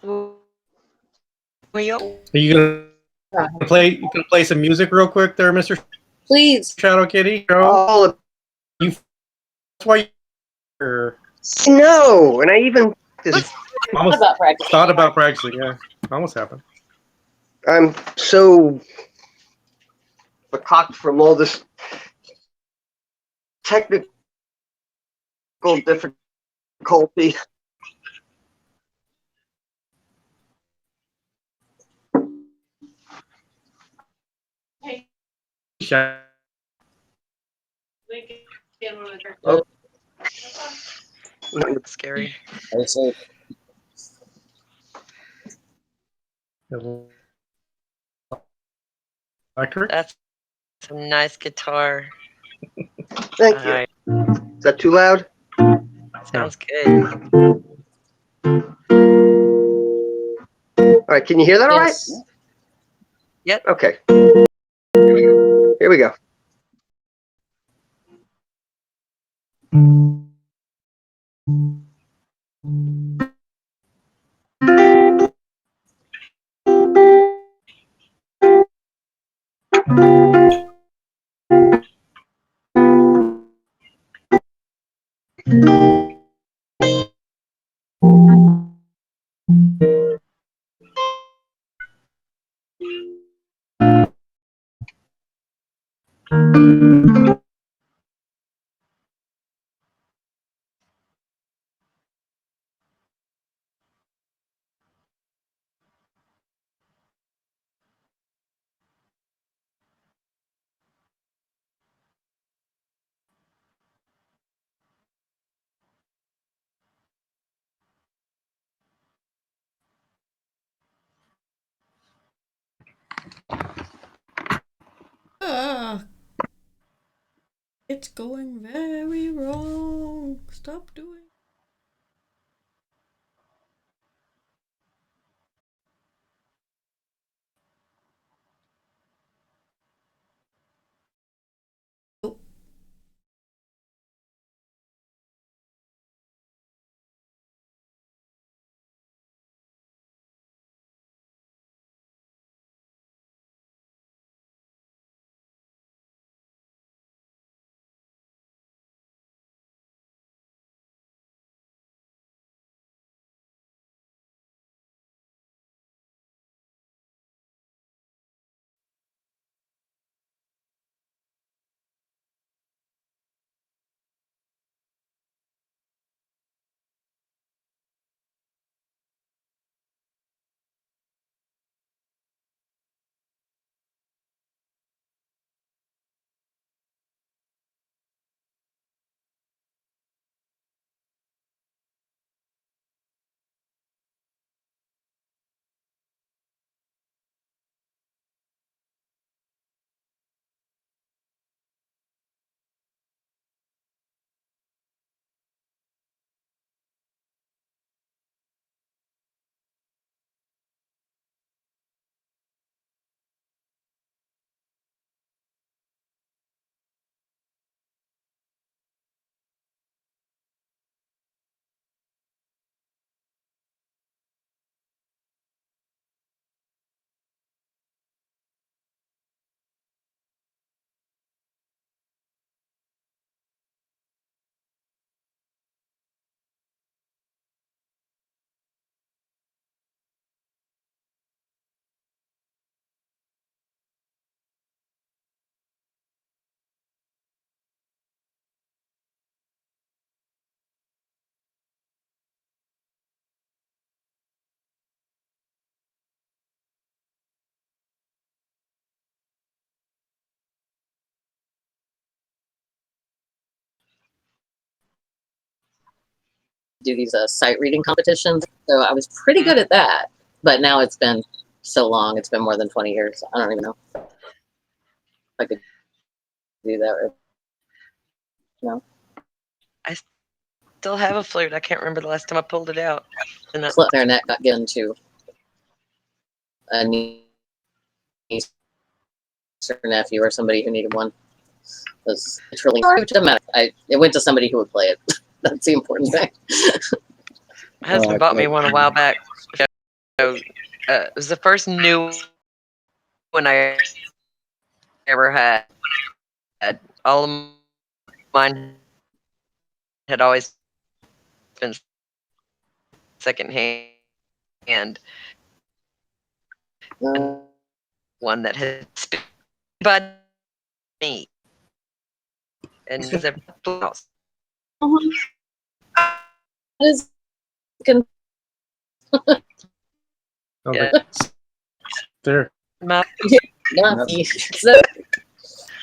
[SPEAKER 3] Well,
[SPEAKER 1] Are you gonna play? You gonna play some music real quick, there, Mr.
[SPEAKER 4] Please.
[SPEAKER 1] Shadow Kitty?
[SPEAKER 6] All of,
[SPEAKER 1] That's why you're
[SPEAKER 6] no, and I even this,
[SPEAKER 1] almost
[SPEAKER 4] About practice.
[SPEAKER 1] thought about practicing. Yeah, almost happened.
[SPEAKER 6] I'm so becocked from all this technical difficulty.
[SPEAKER 1] Shadow.
[SPEAKER 6] Oh.
[SPEAKER 3] scary.
[SPEAKER 5] I say
[SPEAKER 1] Electric.
[SPEAKER 3] That's a nice guitar.
[SPEAKER 6] Thank you.
[SPEAKER 3] Alright,
[SPEAKER 6] Is that too loud?
[SPEAKER 3] sounds good.
[SPEAKER 6] All right, can you hear that all right?
[SPEAKER 4] Yes.
[SPEAKER 3] Yep.
[SPEAKER 6] Okay. Here we go.
[SPEAKER 2] Ah, it's going very wrong. Stop doing. Oh,
[SPEAKER 4] Do these sight reading competitions. So I was pretty good at that. But now it's been so long. It's been more than 20 years. I don't even know if I could do that. Right now.
[SPEAKER 3] I still have a flute. I can't remember the last time I pulled it out. And that,
[SPEAKER 4] Clarinet got given to a niece or nephew or somebody who needed one. It's really it doesn't matter. It went to somebody who would play it. That's the important thing.
[SPEAKER 3] my husband bought me one a while back. So, it was the first new one I ever had. All of mine had always been secondhand. And
[SPEAKER 4] Uh,
[SPEAKER 3] one that had spit by me and was a house.
[SPEAKER 4] is con-
[SPEAKER 1] Oh,
[SPEAKER 3] Yeah.
[SPEAKER 1] there.
[SPEAKER 3] My,
[SPEAKER 4] not so,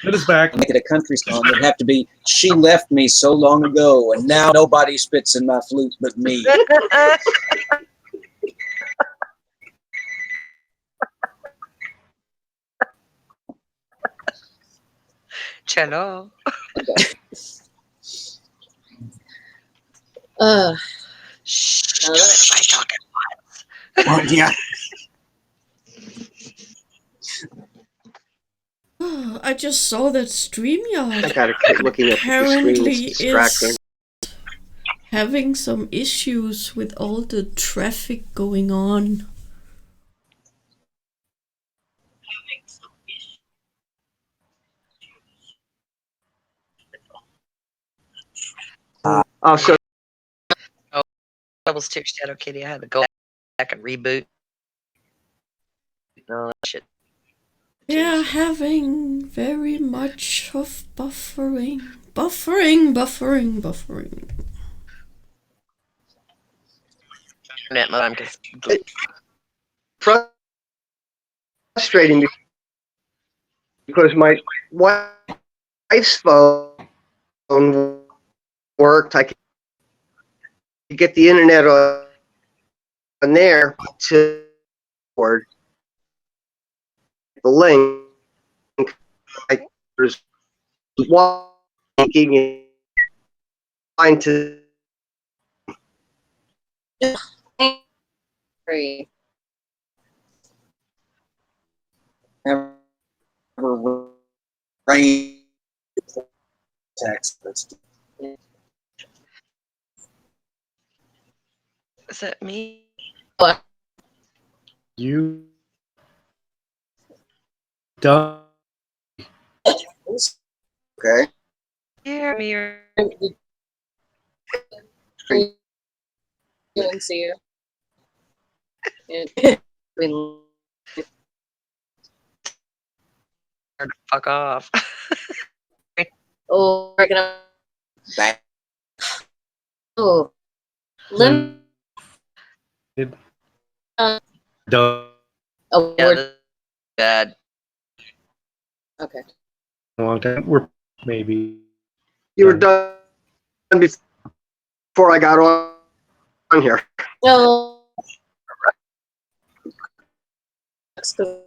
[SPEAKER 1] It is back.
[SPEAKER 5] Make it a country song. It'd have to be "She left me so long ago, and now nobody spits in my flute but me."
[SPEAKER 3] cello. Shh,
[SPEAKER 4] all
[SPEAKER 3] don't
[SPEAKER 4] right.
[SPEAKER 3] anybody talking.
[SPEAKER 5] Oh, yeah.
[SPEAKER 2] I just saw that
[SPEAKER 6] I
[SPEAKER 2] StreamYard
[SPEAKER 6] gotta quit looking at the screen. It's
[SPEAKER 2] apparently
[SPEAKER 6] distracting.
[SPEAKER 2] is having some issues with all the traffic going on.
[SPEAKER 6] Oh, so
[SPEAKER 3] Troubles too, Shadow Kitty. I had to go back and reboot. No, that shit.
[SPEAKER 2] We are having very much of buffering. Buffering.
[SPEAKER 3] Internet modem, 'cause
[SPEAKER 6] frustrating because my wife's phone worked. I could get the internet on there to forward the link. There's one trying to
[SPEAKER 4] Free.
[SPEAKER 5] Never rain text. That's
[SPEAKER 3] is that me?
[SPEAKER 1] You done?
[SPEAKER 5] okay.
[SPEAKER 3] Hear me?
[SPEAKER 4] Didn't see you. It, we
[SPEAKER 3] Fuck off.
[SPEAKER 4] oh, breaking up.
[SPEAKER 5] That
[SPEAKER 4] Oh, Lim.
[SPEAKER 1] Done.
[SPEAKER 4] Oh,
[SPEAKER 3] Yeah,
[SPEAKER 4] we're
[SPEAKER 3] this is bad.
[SPEAKER 4] okay.
[SPEAKER 1] A long time. We're maybe.
[SPEAKER 6] you were done before I got on here.
[SPEAKER 4] Well, that's good.